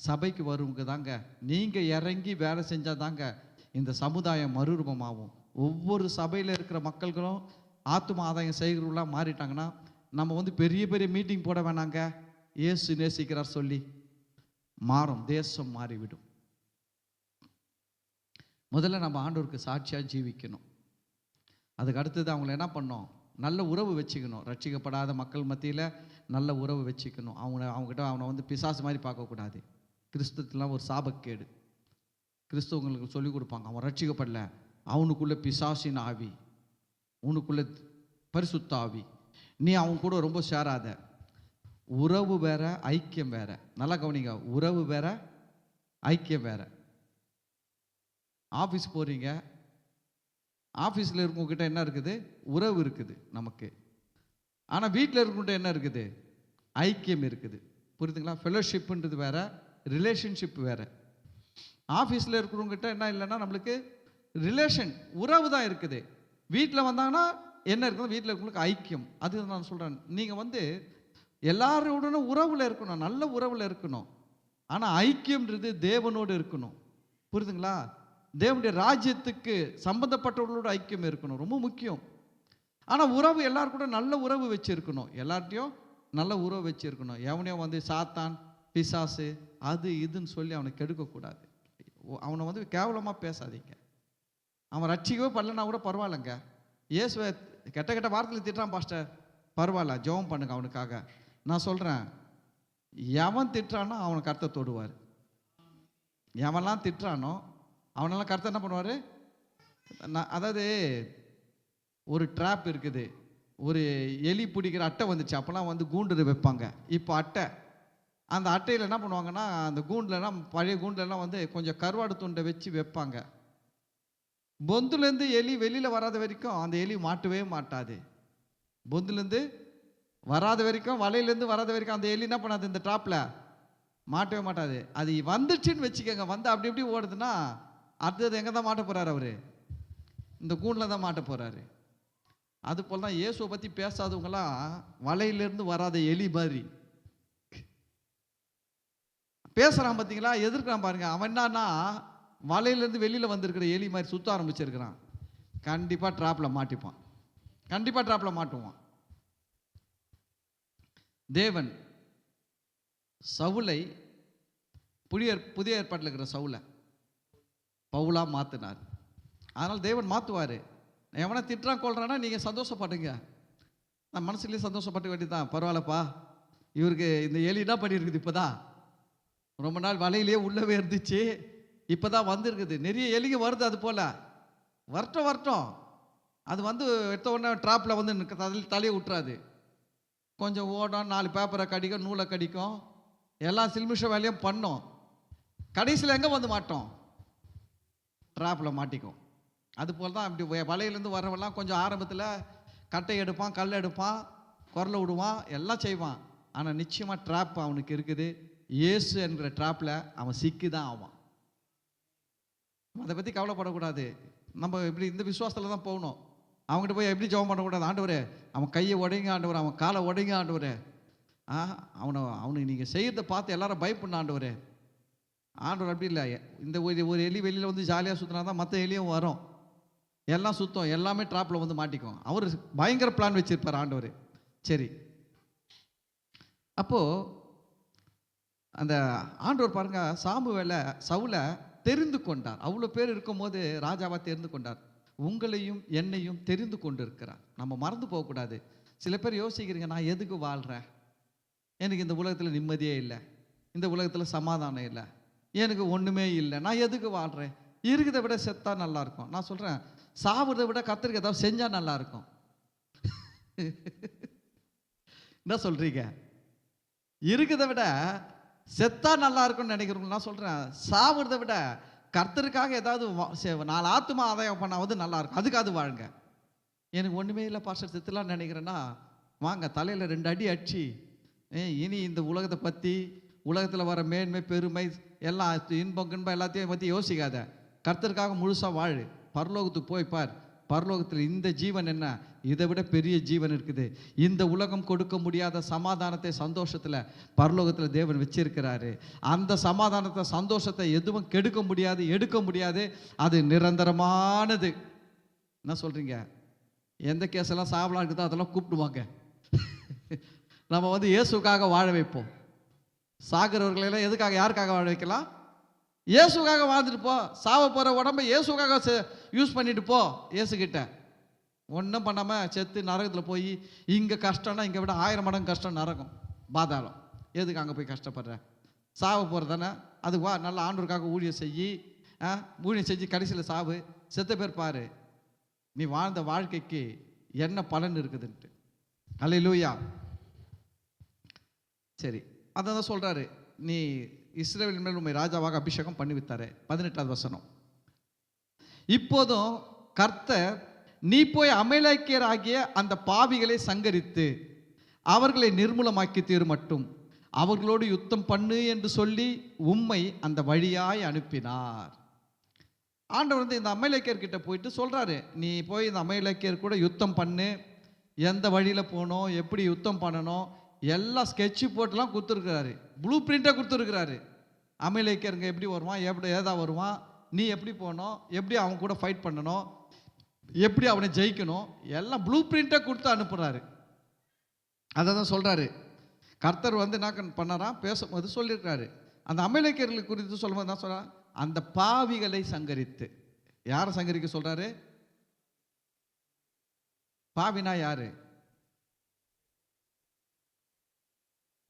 சபைக்கு வருவங்க தாங்க. நீங்க இறங்கி வேலை செஞ்சாதாங்க இந்த சமுதாயம் மறுரூபமாகும். ஒவ்வொரு சபையில் இருக்கிற மக்கள்களும் ஆத்தும ஆதாயம் செய்கிறவர்களாக மாறிட்டாங்கன்னா நம்ம பெரிய பெரிய மீட்டிங் போட வேணாங்க. இயேசு நேசிக்கிறார் சொல்லி மாறும், தேசம் மாறிவிடும். முதல்ல நம்ம ஆண்டவருக்கு சாட்சியாக ஜீவிக்கணும். அதுக்கு அடுத்தது அவங்கள என்ன பண்ணோம்? நல்ல உறவு வச்சுக்கணும். ரட்சிக்கப்படாத மக்கள் மத்தியில் நல்ல உறவு வச்சுக்கணும். அவங்ககிட்ட அவனை பிசாசு மாதிரி பார்க்கக்கூடாது. கிறிஸ்துவெலாம் ஒரு சாபக்கேடு. கிறிஸ்தவங்களுக்கு சொல்லிக் கொடுப்பாங்க, அவன் ரட்சிக்கப்படல, அவனுக்குள்ள பிசாசின் ஆவி, உனக்குள்ள பரிசுத்த ஆவி, நீ அவன் கூட ரொம்ப சேராத. உறவு வேற, ஐக்கியம் வேற. நல்லா கவனிங்க, உறவு வேற, ஐக்கியம் வேற. ஆஃபீஸ் போகிறீங்க, ஆஃபீஸில் இருக்கவங்ககிட்ட என்ன இருக்குது? உறவு இருக்குது நமக்கு. ஆனால் வீட்டில் இருக்கவங்ககிட்ட என்ன இருக்குது? ஐக்கியம் இருக்குது. புரியுதுங்களா? ஃபெலோஷிப்புன்றது வேற, ரிலேஷன்ஷிப் வேற. ஆஃபீஸில் இருக்கிறவங்ககிட்ட என்ன இல்லைன்னா நம்மளுக்கு ரிலேஷன், உறவு தான் இருக்குது. வீட்டில் வந்தாங்கன்னா என்ன இருக்குது? வீட்டில் இருக்கவங்களுக்கு ஐக்கியம். அது நான் சொல்கிறேன், நீங்கள் எல்லாரோடனும் உறவில் இருக்கணும், நல்ல உறவில் இருக்கணும். ஆனால் ஐக்கியம்ன்றது தேவனோடு இருக்கணும். புரியுதுங்களா? தேவனுடைய ராஜ்யத்துக்கு சம்பந்தப்பட்டவர்களோட ஐக்கியம் இருக்கணும், ரொம்ப முக்கியம். ஆனால் உறவு எல்லாரும் கூட நல்ல உறவு வச்சுருக்கணும், எல்லார்ட்டையும் நல்ல உறவு வச்சுருக்கணும். எவனையும் சாத்தான், பிசாசு, அது இதுன்னு சொல்லி அவனை கெடுக்கக்கூடாது. அவனை கேவலமாக பேசாதீங்க. அவன் ரட்சிக்கவே பண்ணலன்னா கூட பரவாயில்லைங்க. இயேசுவை கெட்ட கெட்ட வார்த்தையில் திட்டுறான் பாஸ்டர், பரவாயில்ல, ஜெபம் பண்ணுங்க அவனுக்காக. நான் சொல்கிறேன், எவன் திட்டுறானோ அவனை கர்த்தர் தொடுவார். எவன்லாம் திட்டுறானோ அவனெல்லாம் கர்த்தர் என்ன பண்ணுவார்? அதாவது ஒரு ட்ராப் இருக்குது, ஒரு எலி பிடிக்கிற அட்டை வந்துச்சு. அப்போல்லாம் கூண்டு வைப்பாங்க. இப்போ அட்டை, அந்த அட்டையில் என்ன பண்ணுவாங்கன்னா, அந்த கூண்டுலலாம், பழைய கூண்டுலலாம் கொஞ்சம் கருவாடு துண்டை வச்சு வைப்பாங்க. பொந்துலேருந்து எலி வெளியில் வராத வரைக்கும் அந்த எலி மாட்டவே மாட்டாது. பொந்துலேருந்து வராத வரைக்கும், வலையிலேருந்து வராத வரைக்கும் அந்த எலி என்ன பண்ணாது? இந்த ட்ராப்பில் மாட்டவே மாட்டாது. அது வந்துச்சுன்னு வச்சுக்கோங்க, அப்படி எப்படி ஓடுதுன்னா அடுத்தது எங்கே தான் மாட்ட போகிறாரு? அவர் இந்த கூண்டில் தான் மாட்ட போகிறாரு. அது போல் தான் இயேசுவை பற்றி பேசாதவங்களாம் வலையிலேருந்து வராத எலி மாதிரி பேசுகிறான். பார்த்தீங்களா? எதிர்க்கிறான் பாருங்க. அவன் என்னன்னா வலையிலேருந்து வெளியில் வந்திருக்கிற எலி மாதிரி சுற்ற ஆரம்பிச்சிருக்கிறான். கண்டிப்பாக ட்ராப்பில் மாட்டிப்பான், கண்டிப்பாக ட்ராப்பில் மாட்டுவான். தேவன் சவுலை, புதிய ஏற்பாட்டில் இருக்கிற சவுலை பவுலாக மாற்றினார். அதனால் தேவன் மாற்றுவார். எவனை திட்டுறான் கொள்றான்னா நீங்கள் சந்தோஷப்படுங்க. நான் மனசுலேயே சந்தோஷப்பட்டு வேண்டியதான். பரவாயில்லப்பா, இவருக்கு இந்த எலி என்ன பண்ணியிருக்குது? இப்போ தான் ரொம்ப நாள் வலையிலே உள்ளவே இருந்துச்சு, இப்போ தான் வந்துருக்குது. நிறைய எலிங்க வருது. அது போல் வரட்டும். அது எடுத்த உடனே ட்ராப்பில் தலையை விட்டுறாது. கொஞ்சம் ஓடும், 4 பேப்பரை கடிக்கும், நூலை கடிக்கும், எல்லா சில்மிஷ வேலையும் பண்ணோம். கடைசியில் எங்கே மாட்டோம்? ட்ராப்பில் மாட்டிக்கும். அது போல் தான் இப்படி வலையிலேருந்து வரவெல்லாம் கொஞ்சம் ஆரம்பத்தில் கட்டை எடுப்பான், கல் எடுப்பான், குரலை விடுவான், எல்லாம் செய்வான். ஆனால் நிச்சயமாக ட்ராப் அவனுக்கு இருக்குது. இயேசு என்கிற ட்ராப்பில் அவன் சிக்கி தான் ஆவான். அதை பற்றி கவலைப்படக்கூடாது. நம்ம இப்படி இந்த விசுவாசத்தில் தான் போகணும். அவங்ககிட்ட போய் எப்படி ஜெபம் பண்ணக்கூடாது? ஆண்டவரே, அவன் கையை உடைங்க ஆண்டவரே, அவன் காலை உடைங்க ஆண்டவரே, அவனுக்கு நீங்கள் செய்கிறத பார்த்து எல்லாரும் பயப்படணும் ஆண்டவரே. ஆண்டவர் அப்படி இல்லை. இந்த ஒரு எலி வெளியில் ஜாலியாக சுற்றினா தான் மற்ற எலியும் வரும். எல்லாம் சுத்தம், எல்லாமே ட்ராப்பில் வந்து மாட்டிக்கும். அவர் பயங்கர பிளான் வச்சிருப்பார் ஆண்டவர். சரி, அப்போ அந்த ஆண்டவர் பாருங்க, சாமுவேலை சவுலை தெரிந்து கொண்டார். அவ்வளோ பேர் இருக்கும்போது ராஜாவா தெரிந்து கொண்டார். உங்களையும் என்னையும் தெரிந்து கொண்டு இருக்கிறார். நம்ம மறந்து போகக்கூடாது. சில பேர் யோசிக்கிறீங்க, நான் எதுக்கு வாழ்கிறேன், எனக்கு இந்த உலகத்தில் நிம்மதியே இல்லை, இந்த உலகத்தில் சமாதானம் இல்லை, எனக்கு ஒன்றுமே இல்லை, நான் எதுக்கு வாழ்கிறேன், இருக்கிறத விட செத்தா நல்லா இருக்கும். நான் சொல்கிறேன், சாவுறதை விட கர்த்தருக்கு ஏதாவது செஞ்சால் நல்லா இருக்கும். என்ன சொல்கிறீங்க? இருக்கிறத விட செத்தா நல்லா இருக்கும்னு நினைக்கிறவங்க. நான் சொல்கிறேன், சாவுறதை விட கர்த்தருக்காக ஏதாவது 4 ஆத்துமா ஆதாயம் பண்ணாவது நல்லா இருக்கும், அதுக்காவது வாழுங்க. எனக்கு ஒன்றுமே இல்லை பாஸ்டர், செத்துலான்னு நினைக்கிறேன்னா வாங்க, தலையில் 2 அடி அடிச்சு இனி இந்த உலகத்தை பற்றி, உலகத்தில் வர மேன்மை பெருமை எல்லாம் இன்பம் கின்பம் எல்லாத்தையும் பற்றி யோசிக்காத. கர்த்தருக்காக முழுசாக வாழு. பரலோகத்துக்கு போய் பார், பரலோகத்தில் இந்த ஜீவன் என்ன, இதை விட பெரிய ஜீவன் இருக்குது. இந்த உலகம் கொடுக்க முடியாத சமாதானத்தை, சந்தோஷத்தில் பரலோகத்தில் தேவன் வச்சிருக்கிறாரு. அந்த சமாதானத்தை, சந்தோஷத்தை எதுவும் கெடுக்க முடியாது, எடுக்க முடியாது. அது நிரந்தரமானது. என்ன சொல்கிறீங்க? எந்த கேஸெல்லாம் சாவலாம் இருக்குதோ அதெல்லாம் கூப்பிடுவாங்க. நம்ம வந்து இயேசுக்காக வாழ வைப்போம். சாகிறவர்களெல்லாம் எதுக்காக, யாருக்காக வாழ வைக்கலாம்? இயேசுக்காக வாழ்ந்துட்டு போ. சாவ போகிற உடம்பை இயேசுக்காக யூஸ் பண்ணிட்டு போ. இயேசுக்கிட்ட ஒன்றும் பண்ணாமல் செத்து நரகத்தில் போய், இங்கே கஷ்டம்னா இங்கே விட 1000 மடங்கு கஷ்டம் நரகம், பாதாளம். எதுக்கு அங்கே போய் கஷ்டப்படுற? சாவ போகிறது தானே, அது வா, நல்ல ஆண்டவருக்காக ஊழியம் செஞ்சு கடைசியில் சாவு. செத்த பேர் பாரு, நீ வாழ்ந்த வாழ்க்கைக்கு என்ன பலன் இருக்குதுன்ட்டு. அல்லேலூயா. சரி, அதான் சொல்கிறாரு, நீ இஸ்ரவேலின் மேல் உம்மை ராஜாவாக அபிஷேகம் பண்ணி வித்தாரு. 18வது வசனம். இப்போதும் கர்த்தர், நீ போய் அமலேக்கியராகிய அந்த பாவிகளை சங்கரித்து அவர்களை நிர்மூலமாக்கி தீர் மட்டும் அவர்களோடு யுத்தம் பண்ணு என்று சொல்லி உம்மை அந்த வழியாய் அனுப்பினார். ஆண்டவர் வந்து இந்த அமலேக்கியர்கிட்ட போயிட்டு சொல்றாரு, நீ போய் இந்த அமலேக்கியர் கூட யுத்தம் பண்ணு, எந்த வழியில் போகணும், எப்படி யுத்தம் பண்ணணும், எல்லாம் ஸ்கெட்சு போட்டுலாம் கொடுத்துருக்கிறாரு. ப்ளூ பிரிண்ட்டை கொடுத்துருக்கிறாரு. அமலேக்கியருங்க எப்படி வருவான், எப்படி ஏதா வருவான், நீ எப்படி போகணும், எப்படி அவன் கூட ஃபைட் பண்ணணும், எப்படி அவனை ஜெயிக்கணும், எல்லாம் ப்ளூ பிரிண்ட்டை கொடுத்து அனுப்புகிறாரு. அதை தான் சொல்கிறாரு. கர்த்தர் வந்து என்ன பண்ணாராம், பேசும்போது சொல்லியிருக்காரு. அந்த அமலேக்கியர்களை குறித்து சொல்லும்போது தான் சொல்கிறார், அந்த பாவிகளை சங்கரித்து. யாரை சங்கரிக்க சொல்கிறாரு? பாவினா யாரு?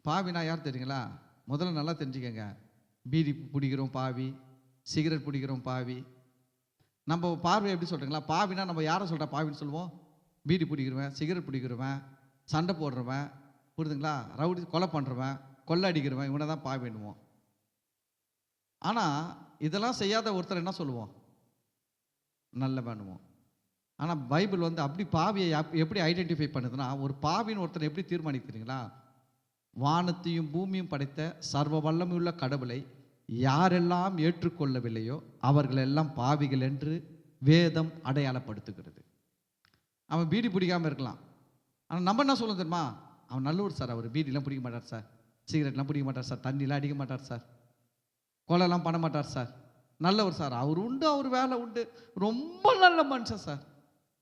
பாவினா யார் தெரியுங்களா? முதல்ல நல்லா தெரிஞ்சுக்கங்க. பீடி பிடிக்கிறோம் பாவி, சிகரெட் பிடிக்கிறோம் பாவி. நம்ம பார்வை எப்படி சொல்கிறீங்களா? பாவினா நம்ம யாரை சொல்கிற பாவின்னு சொல்லுவோம்? பீடி பிடிக்கிறவன், சிகரெட் பிடிக்கிறவன், சண்டை போடுறவன், புரியுதுங்களா, ரவுடி, கொலை பண்ணுறவன், கொள்ளை அடிக்கிறவன், இவனை தான் பாவின்னுவோம். ஆனால் இதெல்லாம் செய்யாத ஒருத்தர் என்ன சொல்லுவோம்? நல்ல வேணுவோம். ஆனால் பைபிள் வந்து அப்படி பாவியை எப்படி ஐடென்டிஃபை பண்ணுதுன்னா, ஒரு பாவின்னு ஒருத்தர் எப்படி தீர்மானிக்கிறீங்களா? வானத்தையும் பூமியும் படைத்த சர்வ வல்லமையுள்ள கடவுளை யாரெல்லாம் ஏற்றுக்கொள்ளவில்லையோ அவர்களெல்லாம் பாவிகள் என்று வேதம் அடையாளப்படுத்துகிறது. அவன் பீடி பிடிக்காமல் இருக்கலாம், ஆனால் நம்ம என்ன சொல்ல தெரியுமா? அவன் நல்லவர் சார், அவர் பீடிலாம் பிடிக்க மாட்டார் சார், சிகரெட்லாம் பிடிக்க மாட்டார் சார், தண்ணிலாம் அடிக்க மாட்டார் சார், கொலைலாம் பண்ண மாட்டார் சார், நல்லவர் சார், அவர் உண்டு, அவர் வேலை உண்டு, ரொம்ப நல்ல மனுஷன் சார்.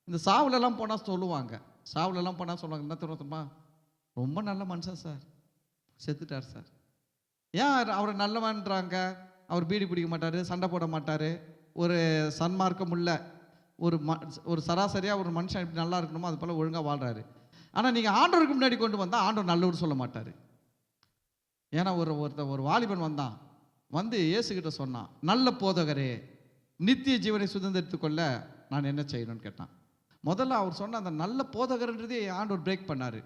இந்த சாவுலெல்லாம் போனால் சொல்லுவாங்க, சாவுலெல்லாம் போனால் சொல்லுவாங்க, என்ன தெரியுமா, ரொம்ப நல்ல மனுஷன் சார், செத்துட்டார் சார். ஏன் அவரை நல்லவன்றாங்க? அவர் பீடி பிடிக்க மாட்டார், சண்டை போட மாட்டார், ஒரு சன்மார்க்கம் உள்ள ஒரு சராசரியாக ஒரு மனுஷன் எப்படி நல்லா இருக்கணுமோ அது போல் ஒழுங்காக வாழ்கிறாரு. ஆனால் நீங்கள் ஆண்டவருக்கு முன்னாடி கொண்டு வந்தால் ஆண்டவர் நல்லவர் சொல்ல மாட்டார். ஏன்னா ஒரு வாலிபன் வந்தான், வந்து இயேசுகிட்ட சொன்னான், நல்ல போதகரே, நித்திய ஜீவனை சுதந்திரத்துக்கொள்ள நான் என்ன செய்யணும்னு கேட்டான். முதல்ல அவர் சொன்ன அந்த நல்ல போதகர்ன்றதே ஆண்டவர் பிரேக் பண்ணார்.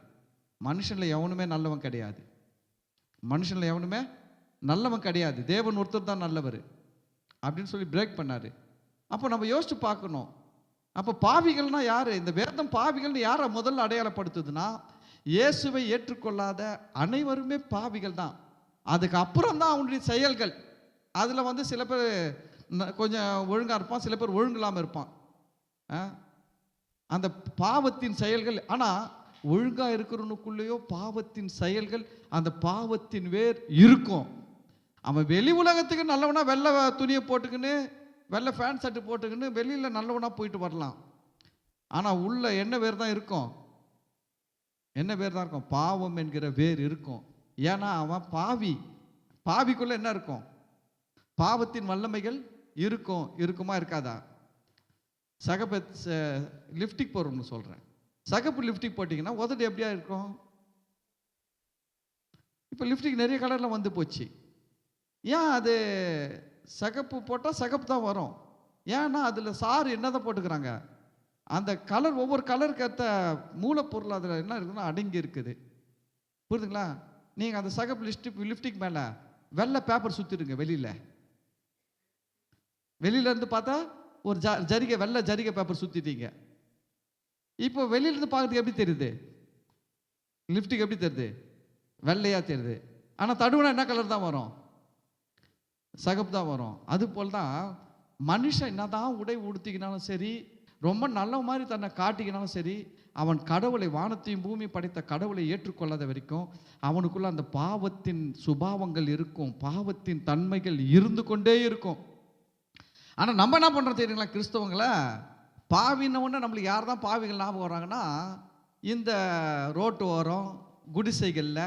மனுஷனில் எவனுமே நல்லவன் கிடையாது, மனுஷனில் எவனுமே நல்லவன் கிடையாது, தேவன் ஒருத்தர் தான் நல்லவர் அப்படின்னு சொல்லி பிரேக் பண்ணார். அப்போ நம்ம யோசிச்சு பார்க்கணும், அப்போ பாவிகள்னா யார்? இந்த வேதம் பாவிகள்னு யாரை முதல்ல அடையாளப்படுத்துதுன்னா, இயேசுவை ஏற்றுக்கொள்ளாத அனைவருமே பாவிகள் தான். அதுக்கு அப்புறம் தான் அவனுடைய செயல்கள். அதில் வந்து சில பேர் கொஞ்சம் ஒழுங்காக இருப்பான், சில பேர் ஒழுங்கில்லாமல் இருப்பான். அந்த பாவத்தின் செயல்கள், ஆனால் ஒழுங்காக இருக்கிறவனுக்குள்ளேயோ பாவத்தின் செயல்கள், அந்த பாவத்தின் வேர் இருக்கும். அவன் வெளி உலகத்துக்கு நல்லவனா வெள்ளை துணியை போட்டுக்கின்னு வெள்ளை ஃபேன் ஷர்ட் போட்டுக்கின்னு வெளியில் நல்லவனா போயிட்டு வரலாம். ஆனால் உள்ள என்ன வேர் தான் இருக்கும்? என்ன வேர் தான் இருக்கும்? பாவம் என்கிற வேர் இருக்கும். ஏன்னா அவன் பாவி. பாவிக்குள்ள என்ன இருக்கும்? பாவத்தின் வல்லமைகள் இருக்கும். இருக்குமா இருக்காதா? சகப்பு லிப்டிக் போடுறோம்னு சொல்கிறேன். சகப்பு லிப்டிக் போட்டிங்கன்னா உதடு எப்படியா இருக்கும்? இப்போ லிப்டிக் நிறைய கலரில் வந்து போச்சு. ஏன் அது சகப்பு போட்டால் சகப்பு தான் வரும். ஏன்னா அதில் சாறு என்ன தான் போட்டுக்கிறாங்க? அந்த கலர், ஒவ்வொரு கலருக்கு ஏற்ற மூலப்பொருள் அதில் என்ன இருக்குதுன்னா அடங்கி இருக்குது. புரியுதுங்களா? நீங்கள் அந்த சகப்பு லிப்டிக் மேலே வெள்ளை பேப்பர் சுற்றிடுங்க. வெளியிலேருந்து பார்த்தா ஒரு ஜரிகை, வெள்ளை ஜரிகை பேப்பர் சுற்றிட்டீங்க. இப்போ வெளியிலேருந்து பார்க்கறதுக்கு எப்படி தெரியுது? லிப்டிக் எப்படி தெரியுது? வெள்ளையாக தெரியுது. ஆனால் தடுவுனா என்ன கலர் தான் வரும்? சகப்பு தான் வரும். அதுபோல் தான் மனுஷன் என்ன தான் உடை உடுத்திக்கினாலும் சரி, ரொம்ப நல்ல மாதிரி தன்னை காட்டிக்கினாலும் சரி, அவன் கடவுளை, வானத்தையும் பூமி படைத்த கடவுளை ஏற்றுக்கொள்ளாத வரைக்கும் அவனுக்குள்ள அந்த பாவத்தின் சுபாவங்கள் இருக்கும். பாவத்தின் தன்மைகள் இருந்து கொண்டே இருக்கும். ஆனால் நம்ம என்ன பண்ணுறோம் தெரியுங்களா? கிறிஸ்தவங்களை பாவின ஒன்று நம்மளுக்கு யார் தான் பாவிகள் ஞாபகம் வராங்கன்னா, இந்த ரோட்டு ஓரம் குடிசைகளில்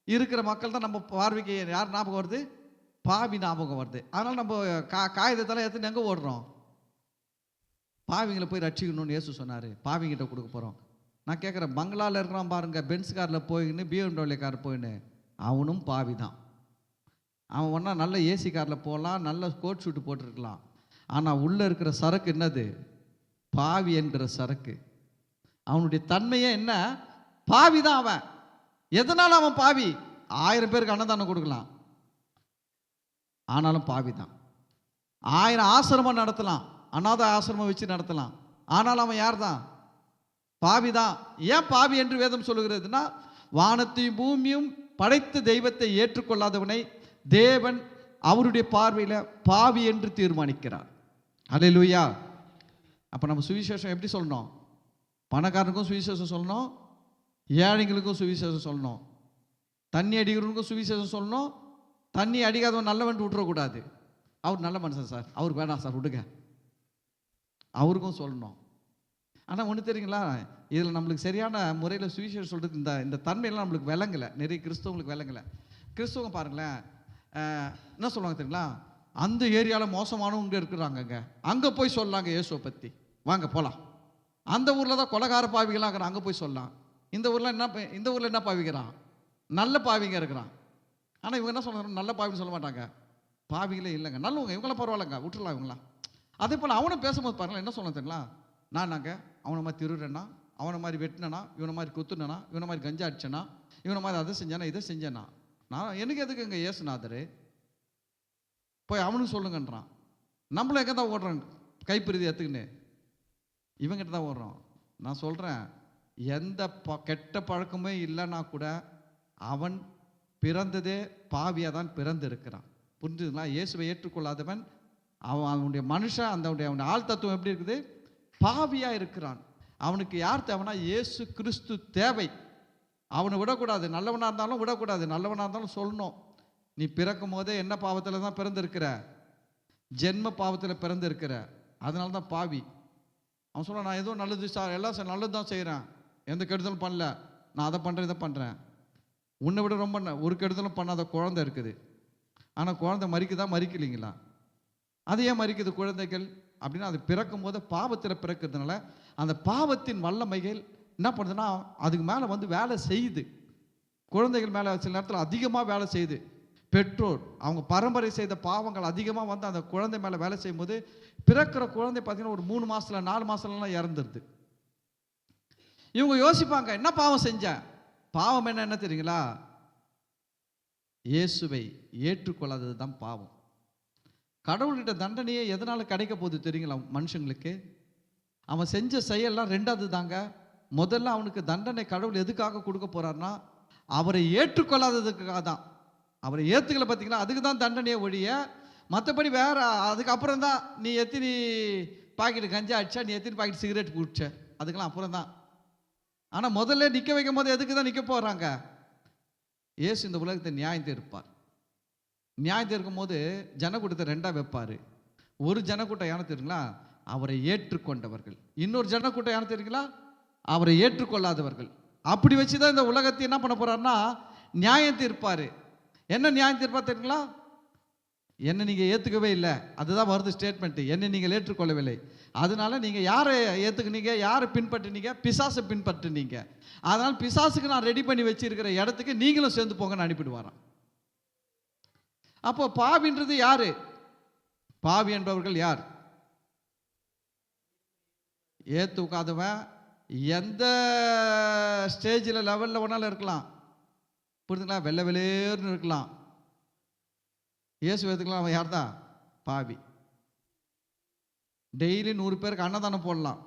இருக்கிற மக்கள் தான் நம்ம பார்வைக்கு யார் ஞாபகம் வருது? பாவி ஞாபகம் வருது. அதனால் நம்ம காகிதத்தெல்லாம் எடுத்துன்னு எங்கே ஓடுறோம்? பாவிங்களை போய் ரட்சிக்கணும்னு இயேசு சொன்னார். பாவிங்கிட்ட கொடுக்க போகிறோம். நான் கேட்குறேன், பங்களாவில் இருக்கிறான் பாருங்க, பென்ஸ் காரில் போயின்னு, BMW கார் போயின்னு, அவனும் பாவி தான். அவன் ஒன்றா நல்ல ஏசி காரில் போகலாம், நல்ல கோட் ஷூட்டு போட்டிருக்கலாம். ஆனால் உள்ளே இருக்கிற சரக்கு என்னது? பாவி என்கிற சரக்கு. அவனுடைய தன்மையே என்ன? பாவி தான் அவன். எதனால அவன் பாவி? 1000 பேருக்கு அன்னதானம் கொடுக்கலாம், ஆனாலும் பாவி தான். 1000 ஆசிரமம் நடத்தலாம், அநாத ஆசிரமம் வச்சு நடத்தலாம், ஆனாலும் அவன் யார் தான்? பாவி தான். ஏன் பாவி என்று வேதம் சொல்லுகிறதுனா, வானத்தையும் பூமியும் படைத்த தெய்வத்தை ஏற்றுக்கொள்ளாதவனை தேவன் அவருடைய பார்வையில் பாவி என்று தீர்மானிக்கிறார். அல்லேலூயா. அப்போ நம்ம சுவிசேஷம் எப்படி சொல்லணும்? பணக்காரனுக்கும் சுவிசேஷம் சொல்லணும், ஏழைங்களுக்கும் சுவிசேஷம் சொல்லணும், தண்ணி அடிக்கிறவனுக்கும் சுவிசேஷம் சொல்லணும். தண்ணி அடிக்காதவன் நல்லவன் விட்டுறக்கூடாது. அவர் நல்ல மனுஷன் சார், அவருக்கு வேணாம் சார் விடுங்க, அவருக்கும் சொல்லணும். ஆனால் ஒன்று தெரியுங்களா, இதில் நம்மளுக்கு சரியான முறையில் சுவிசேஷம் சொல்கிறது இந்த தன்மையெல்லாம் நம்மளுக்கு விளங்கலை. நிறைய கிறிஸ்தவங்களுக்கு விளங்கலை. கிறிஸ்தவங்க பாருங்களேன், என்ன சொல்லுவாங்க தெரியுங்களா? அந்த ஏரியாவில் மோசமானவங்க இருக்கிறாங்கங்க, அங்கே போய் சொல்லலாங்க இயேசுவை பற்றி, வாங்க போகலாம். அந்த ஊரில் தான் கொலகார பாவிகளாக இருக்கிறான், அங்கே போய் சொல்லலாம். இந்த ஊரில் என்ன பாவிக்கிறான்? நல்ல பாவிங்க இருக்கிறான். ஆனால் இவங்க என்ன சொல்கிறாங்க? நல்ல பாவின்னு சொல்ல மாட்டாங்க. பாவிகளே இல்லைங்க, நல்லவங்க, இவங்களாம் பரவாயில்லைங்க, விட்டுலாம் இவங்களாம். அதே போல் அவனை பேசும்போது பாருங்களேன், என்ன சொல்ல தெரியுங்களா? நாங்கள் அவனை மாதிரி திருடுறேன்னா, அவனை மாதிரி வெட்டினனா, இவனை மாதிரி குத்துனா, இவனை மாதிரி கஞ்சா அடிச்சேனா, இவனை மாதிரி அதை செஞ்சானா, இதை செஞ்சேனா, நான் எனக்கு எதுக்கு இங்கே இயேசுநாதர் போய் அவனுக்கு சொல்லுங்கன்றான். நம்மளும் எங்கே தான் ஓடுறோம் கைப்பிரிதி எடுத்துக்கின்னு? இவங்கிட்ட தான் ஓடுறோம். நான் சொல்கிறேன், எந்த கெட்ட பழக்கமே இல்லைன்னா கூட அவன் பிறந்ததே பாவியாக தான் பிறந்து இருக்கிறான். புரிஞ்சுதுங்களா? இயேசுவை ஏற்றுக்கொள்ளாதவன் அவனுடைய மனுஷன், அவனுடைய ஆள் தத்துவம் எப்படி இருக்குது? பாவியாக இருக்கிறான். அவனுக்கு யார் தேவைன்னா இயேசு கிறிஸ்து தேவை. அவனை விடக்கூடாது. நல்லவனாக இருந்தாலும் விடக்கூடாது, நல்லவனாக இருந்தாலும் சொல்லணும். நீ பிறக்கும் போதே என்ன பாவத்தில் தான் பிறந்திருக்கிற? ஜென்ம பாவத்தில் பிறந்திருக்கிற. அதனால தான் பாவி. அவன் சொல்ல, நான் எதுவும் நல்லது எல்லாம் நல்லது தான் செய்கிறேன், எந்த கெடுதலும் பண்ணல, நான் அதை பண்ணுறேன் இதை பண்ணுறேன். உன்னை விட ரொம்ப ஒரு கெடுதலும் பண்ணாத குழந்தை இருக்குது. ஆனால் குழந்தை மறிக்குதா? மறிக்கலைங்களா? அது ஏன் மறிக்குது குழந்தைகள் அப்படின்னா, அது பிறக்கும் போது பாவத்தில் பிறக்கிறதுனால அந்த பாவத்தின் வல்லமைகள் என்ன பண்ணுதுன்னா அதுக்கு மேலே வந்து வேலை செய்யுது. குழந்தைகள் மேலே சில நேரத்தில் அதிகமாக வேலை செய்யுது. பெற்றோர் அவங்க பரம்பரை செய்த பாவங்கள் அதிகமாக வந்து அந்த குழந்தை மேலே வேலை செய்யும்போது பிறக்கிற குழந்தை பார்த்தீங்கன்னா ஒரு 3 மாதத்துல 4 மாதத்துலலாம் இறந்துருது. இவங்க யோசிப்பாங்க, என்ன பாவம் செஞ்சேன்? பாவம் என்ன தெரியுங்களா? இயேசுவை ஏற்றுக்கொள்ளாதது தான் பாவம். கடவுள்கிட்ட தண்டனையே எதனால் கிடைக்க போகுது தெரியுங்களா? மனுஷங்களுக்கு அவன் செஞ்ச செயல்லாம் ரெண்டாவது தாங்க. முதல்ல அவனுக்கு தண்டனை கடவுள் எதுக்காக கொடுக்க போறாருன்னா, அவரை ஏற்றுக்கொள்ளாததுக்காக தான். அவரை ஏற்றுக்கல பார்த்தீங்களா, அதுக்கு தான் தண்டனையை ஒழிய மற்றபடி வேற. அதுக்கப்புறம் தான் நீ எத்தனை பாக்கெட் கஞ்சா அடிச்சா, நீ எத்தனை பாக்கெட் சிகரெட் குடிச்ச, அதுக்கெல்லாம் அப்புறம் தான். ஆனால் முதல்ல நிற்க வைக்கும் போது எதுக்கு தான் நிற்க போகிறாங்க? இயேசு இந்த உலகத்தை நியாயம் தீர்ப்பார். நியாயம் தீர்க்கும் போது ஜனக்கூட்டத்தை ரெண்டாக வைப்பார். ஒரு ஜனக்கூட்டம் யானை தெரியுங்களா? அவரை ஏற்றுக்கொண்டவர்கள். இன்னொரு ஜனக்கூட்டம் யானை தெரியுங்களா? அவரை ஏற்றுக்கொள்ளாதவர்கள். அப்படி வச்சுதான் இந்த உலகத்தை என்ன பண்ண போறாருன்னா நியாயம் தீர்ப்பாரு. என்ன நியாயம் தீர்ப்பா தெரியுங்களா? என்ன நீங்க ஏத்துக்கவே இல்லை, அதுதான் வருது ஸ்டேட்மெண்ட். என்ன நீங்கள் ஏற்றுக்கொள்ளவில்லை, அதனால நீங்க யாரை ஏத்துக்குனீங்க, யாரை பின்பற்றினீங்க? பிசாசை பின்பற்றினீங்க. அதனால பிசாசுக்கு நான் ரெடி பண்ணி வச்சிருக்கிற இடத்துக்கு நீங்களும் சேர்ந்து போங்கன்னு அனுப்பிடுவாராம். அப்போ பாவின்றது யாரு? பாவி என்பவர்கள் யார்? ஏத்துக்காதவன் எந்த ஸ்டேஜில் லெவலில் வேணாலும் இருக்கலாம், புரியுதுங்களா? வெள்ளை வெளியேறுன்னு இருக்கலாம். இயேசு ஏற்றுக்கலாம், அவன் யார் தான்? பாவி. டெய்லி 100 பேருக்கு அன்னதானம் போடலாம்.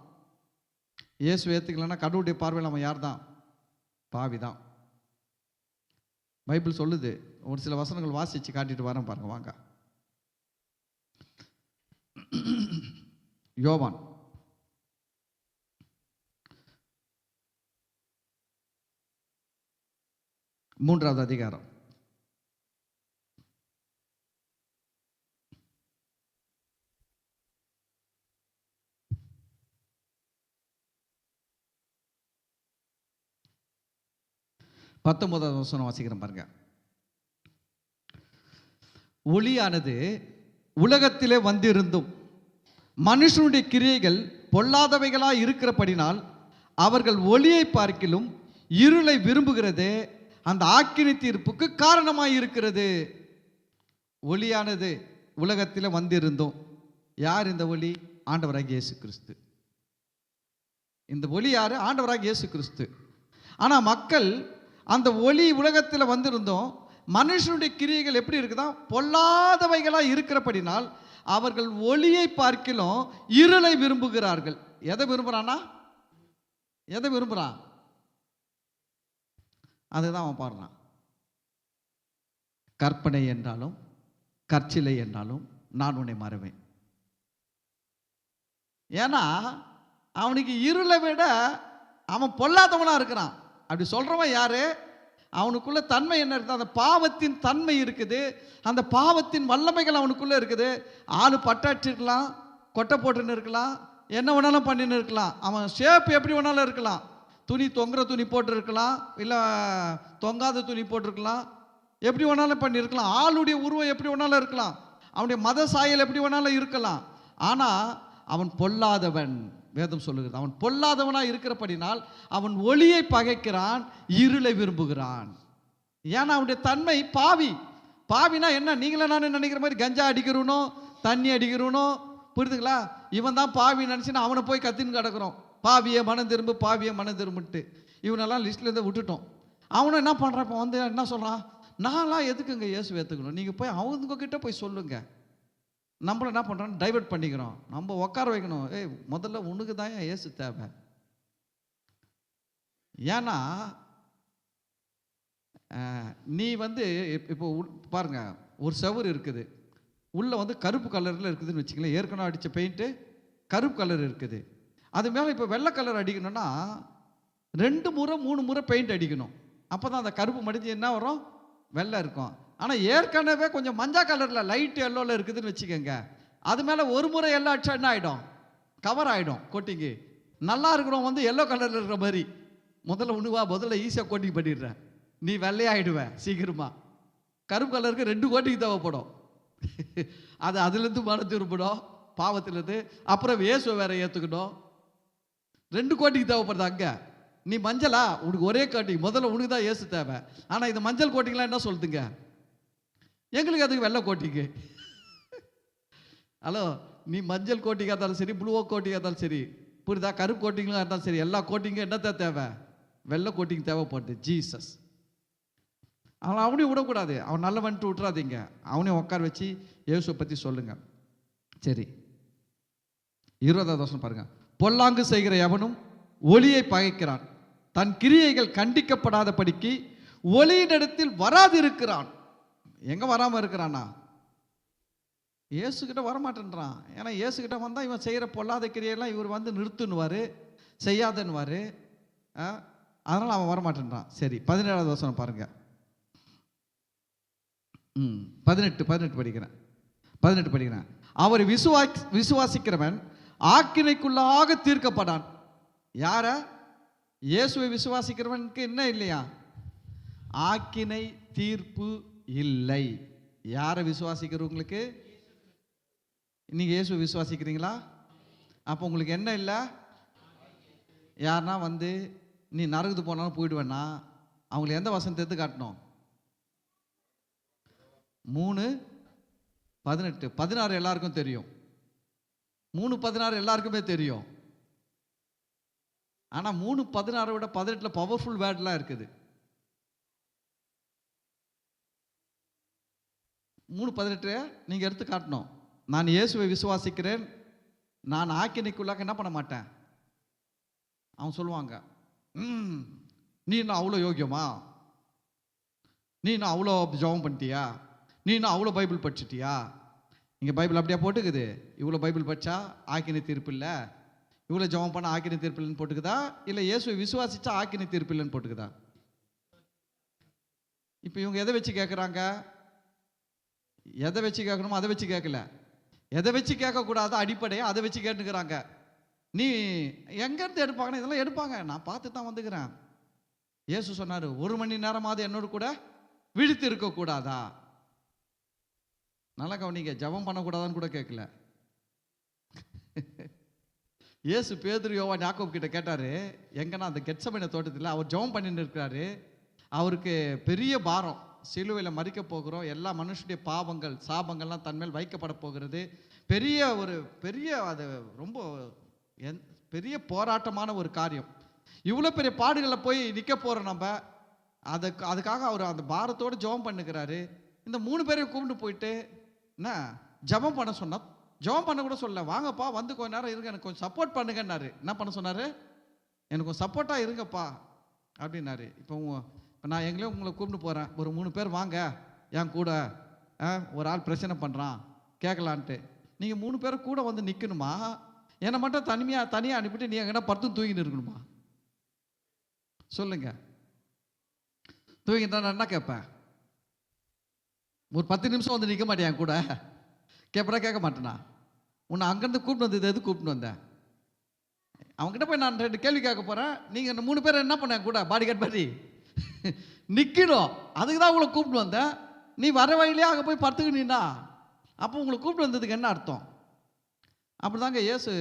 இயேசு ஏற்றுக்கலன்னா கடவுளுடைய பார்வையில் அவன் யார் தான்? பாவி தான். பைபிள் சொல்லுது. ஒரு சில வசனங்கள் வாசிச்சு காட்டிட்டு வரேன் பாருங்க, வாங்க. யோவான் 3வது அதிகாரம் 19வது வசனம் வாசிக்கிறேன் பாருங்க. ஒளியானது உலகத்திலே வந்திருந்தும் மனுஷனுடைய கிரியைகள் பொல்லாதவைகளாய் இருக்கிறபடினால் அவர்கள் ஒளியை பார்க்கிலும் இருளை விரும்புகிறதே அந்த ஆக்கினை தீர்ப்புக்கு காரணமாய் இருக்கிறது. ஒளியானது உலகத்தில் வந்திருந்தோம். யார் இந்த ஒளி? ஆண்டவராகிய இயேசு கிறிஸ்து. இந்த ஒளி யாரு? ஆண்டவராகிய இயேசு கிறிஸ்து. ஆனா மக்கள் அந்த ஒளி உலகத்தில் வந்திருந்தோம், மனுஷனுடைய கிரியைகள் எப்படி இருக்குதா? பொல்லாதவைகளா இருக்கிறபடினால் அவர்கள் ஒளியை பார்க்கிலும் இருளை விரும்புகிறார்கள். எதை விரும்புறானா? எதை விரும்புறான்? அதுதான் அவன் பாடுறான். கற்பனை என்றாலும் கற்சிலை என்றாலும் நான் உன்னை மறவேன். ஏன்னா அவனுக்கு இருளை விட அவன் பொல்லாதவனா இருக்கிறான். அப்படி சொல்றவன் யாரு? அவனுக்குள்ள தன்மை என்ன இருக்குது? அந்த பாவத்தின் தன்மை இருக்குது. அந்த பாவத்தின் வல்லமைகள் அவனுக்குள்ள இருக்குது. ஆளு பட்டாச்சு இருக்கலாம், கொட்டை போட்டுன்னு இருக்கலாம், என்ன வேணாலும் பண்ணின்னு இருக்கலாம். அவன் ஷேப் எப்படி வேணாலும் இருக்கலாம். துணி தொங்குற துணி போட்டு இருக்கலாம், இல்லை தொங்காத துணி போட்டிருக்கலாம், எப்படி வேணாலும் பண்ணியிருக்கலாம். ஆளுடைய உருவம் எப்படி வேணாலும் இருக்கலாம், அவனுடைய மத சாயல் எப்படி வேணாலும் இருக்கலாம். ஆனால் அவன் பொல்லாதவன். வேதம் சொல்லுகிறது அவன் பொல்லாதவனாக இருக்கிறபடினால் அவன் ஒளியை பகைக்கிறான், இருளை விரும்புகிறான். ஏன்னா அவனுடைய தன்மை பாவி. பாவினா என்ன? நீங்களே நான் நினைக்கிற மாதிரி கஞ்சா அடிக்கிறவனோ தண்ணி அடிக்கிறவனோ, புரியுதுங்களா? இவன் தான் பாவி நினச்சின்னா அவனை போய் கத்தின்னு கிடக்கிறோம். பாவியை மனம் திரும்பு, பாவியை மனம் திரும்பிட்டு இவனெல்லாம் லிஸ்ட்லேருந்து விட்டுட்டோம். அவனும் என்ன பண்ணுறான்? இப்போ வந்து என்ன சொல்கிறான்? நான்லாம் எதுக்குங்க இயேசு ஏற்றுக்கணும்? நீங்கள் போய் அவங்கக்கிட்ட போய் சொல்லுங்கள். நம்மள என்ன பண்ணுறோம்? டைவர்ட் பண்ணிக்கிறோம். நம்ம உட்கார வைக்கணும். முதல்ல உனக்கு தான் இயேசு தேவை. ஏன்னா நீ வந்து இப்போ பாருங்க, ஒரு செவுரு இருக்குது, உள்ள வந்து கருப்பு கலரில் இருக்குதுன்னு வச்சுக்கலாம். ஏற்கனவே அடித்த பெயிண்ட்டு கருப்பு கலர் இருக்குது. அது மேலே இப்போ வெள்ளை கலர் அடிக்கணும்னா 2 முறை 3 முறை பெயிண்ட் அடிக்கணும். அப்போ தான் அந்த கருப்பு மடிஞ்சு என்ன வரும்? வெள்ளை இருக்கும். ஆனால் ஏற்கனவே கொஞ்சம் மஞ்சள் கலரில் லைட் எல்லோவில் இருக்குதுன்னு வச்சுக்கோங்க. அது மேலே ஒரு முறை எல்லோ அடிச்சா என்ன ஆகிடும்? கவர் ஆகிடும் கோட்டிங்கு. நல்லா இருக்கிறோம் வந்து எல்லோ கலரில் இருக்கிற மாதிரி முதல்ல உணுவா, முதல்ல ஈஸியாக கோட்டிங் பண்ணிடுறேன். நீ வெள்ளையாகிடுவேன் சீக்கிரமாக. கருப்பு கலருக்கு 2 கோட்டிங் தேவைப்படும். அது அதுலேருந்து மன திரும்பணும், பாவத்திலேருந்து. அப்புறம் இயேசுவை வேற ஏற்றுக்கணும். 2 கோட்டிங் தேவைப்படுது. அங்கே நீ மஞ்சளா, உனக்கு ஒரே கோட்டிங். முதல்ல உனக்கு தான் இயேசு தேவை. ஆனால் இந்த மஞ்சள் கோட்டிங்லாம் என்ன சொல்லுதுங்க? எங்களுக்கு அதுக்கு வெள்ளை கோட்டிங்கு. ஹலோ, நீ மஞ்சள் கோட்டிங்காக இருந்தாலும் சரி, ப்ளூ கோட்டிங்காக இருந்தாலும் சரி, புரியுதா? கருப்பு கோட்டிங்காக இருந்தாலும் சரி, எல்லா கோட்டிங்கும் என்னத்தான் தேவை? வெள்ளை கோட்டிங் தேவைப்படுது. ஜீசஸ். அவன் அவனையும் விடக்கூடாது. அவன் நல்ல வந்துட்டு விட்டுறாதீங்க. அவனையும் உட்கார வச்சு இயேசுவை பற்றி சொல்லுங்க. சரி, 20வது வசனம் பாருங்க. பொல்லாங்கு செய்கிற எவனும் ஒளியை பகைக்கிறான், தன் கிரியைகள் கண்டிக்கப்படாதபடிக்கு ஒளியினிடத்தில் வராதிருக்கிறான். எங்க வராம இருக்கிறானா? இயேசுகிட்ட வரமாட்டேன்றான். ஏன்னா இயேசுகிட்ட வந்தால் இவன் செய்கிற பொல்லாத கிரியெல்லாம் இவர் வந்து நிறுத்துன்னுவார், செய்யாதன்னுவார். அதனால் அவன் வரமாட்டேன்றான். சரி, 17வது வசனம் பாருங்க. 18 படிக்கிறேன். அவரை விசுவாசிக்கிறவன் ஆக்கினைக்குள்ளாக தீர்க்கப்படான். யார? இயேசுவை விசுவாசிக்கிறவனுக்கு என்ன இல்லையா? ஆக்கினை தீர்ப்பு இல்லை. யாரை விசுவாசிக்கிறவங்களுக்கு? நீங்க இயேசுவை விசுவாசிக்கிறீங்களா? அப்போ உங்களுக்கு என்ன இல்லை? யாருன்னா நீ நரகத்துக்கு போனாலும் போயிடுவேன்னா அவங்களுக்கு எந்த வசனத்தை எடுத்து காட்டணும்? 3:18 16 எல்லாருக்கும் தெரியும். 3:16 எல்லாருக்குமே தெரியும். ஆனால் 3:16 விட 18 பவர்ஃபுல் வேர்ட்லாம் இருக்குது. 3:18 நீங்கள் எடுத்து காட்டணும். நான் இயேசுவை விசுவாசிக்கிறேன், நான் ஆக்கினைக்குள்ளாக என்ன பண்ண மாட்டேன். அவன் சொல்லுவாங்க, நீ என்ன அவ்வளோ யோகியமா, நீ என்ன அவ்வளோ ஜெபம் பண்ணிட்டியா, நீ என்ன அவ்வளோ பைபிள் படிச்சிட்டியா? இங்கே பைபிள் அப்படியே போட்டுக்குது. இவ்வளோ பைபிள் படித்தா ஆக்கினை தீர்ப்பு இல்லை, இவ்வளோ ஜெபம் பண்ண ஆக்கினை தீர்ப்பு இல்லைன்னு போட்டுக்குதா, இல்லை இயேசுவை விசுவாசிச்சா ஆக்கினை தீர்ப்பு இல்லைன்னு போட்டுக்குதா? இப்போ இவங்க எதை வச்சு கேட்குறாங்க? எதை வச்சு கேட்கணுமோ அதை வச்சு கேட்கல. எதை வச்சு கேட்கக்கூடாதோ அடிப்படையை அதை வச்சு கேட்டுக்கிறாங்க. நீ எங்கேருந்து எடுப்பாங்கன்னா இதெல்லாம் எடுப்பாங்க, நான் பார்த்து தான் வந்துக்கிறேன். இயேசு சொன்னார், 1 மணி நேரமாவது என்னோடு கூட விழித்து இருக்கக்கூடாதா? நல்லா கவனிங்க, ஜெபம் பண்ணக்கூடாதான்னு கூட கேட்கல. இயேசு பேதுரு, யோவான், யாக்கோபு கிட்ட கேட்டாரு, எங்கன்னா அந்த கெத்செமனே தோட்டத்தில் அவர் ஜெபம் பண்ணிட்டு இருக்கிறாரு. அவருக்கு பெரிய பாரம், சிலுவையில் மறிக்க போகிறோம், எல்லா மனுஷனுடைய பாவங்கள் சாபங்கள்லாம் தன்மேல் வைக்கப்பட போகிறது. பெரிய அது ரொம்ப பெரிய போராட்டமான ஒரு காரியம். இவ்வளோ பெரிய பாடுகளில் போய் நிற்க போகிறோம் நம்ம. அதுக்காக அவர் அந்த பாரத்தோடு ஜெபம் பண்ணுகிறாரு. இந்த 3 பேரையும் கூப்பிட்டு போயிட்டு என்ன ஜெபம் பண்ண சொன்னால், ஜெபம் பண்ண கூட சொல்ல, வாங்கப்பா வந்து கொஞ்ச நேரம் இருங்க, எனக்கு கொஞ்சம் சப்போர்ட் பண்ணுங்கன்னாரு. என்ன பண்ண சொன்னார்? எனக்கு கொஞ்சம் சப்போர்ட்டாக இருங்கப்பா அப்படின்னாரு. இப்போ நான் எங்களையும் உங்களை கூப்பிட்டு போகிறேன், ஒரு 3 பேர் வாங்க என் கூட, ஒரு ஆள் பிரச்சனை பண்ணுறான் கேட்கலான்ட்டு. நீங்கள் 3 பேர் கூட வந்து நிற்கணுமா? என்னை மட்டும் தனியாக அனுப்பிட்டு நீ எங்கன்னா படுத்து தூங்கின்னு இருக்கணுமா? சொல்லுங்க. தூங்கிட்டா நான் என்ன கேட்பேன்? ஒரு 10 நிமிஷம் வந்து நிற்க மாட்டேன் கூட? கேட்க மாட்டேனா? உன்னை அங்கேருந்து கூப்பிட்டு வந்தது எது கூப்பிட்டு வந்தேன்? அவங்ககிட்ட போய் நான் 2 கேள்வி கேட்க போகிறேன். நீங்கள் இந்த 3 பேர் என்ன பண்ண கூட பாடி கார்டு மாதிரி நிற்கணும். அதுக்கு தான் உங்களை கூப்பிட்டு வந்தேன். நீ வர வழியிலே அங்கே போய் படுத்துக்கினா அப்போ உங்களை கூப்பிட்டு வந்ததுக்கு என்ன அர்த்தம்? அப்படி தாங்க இயேசு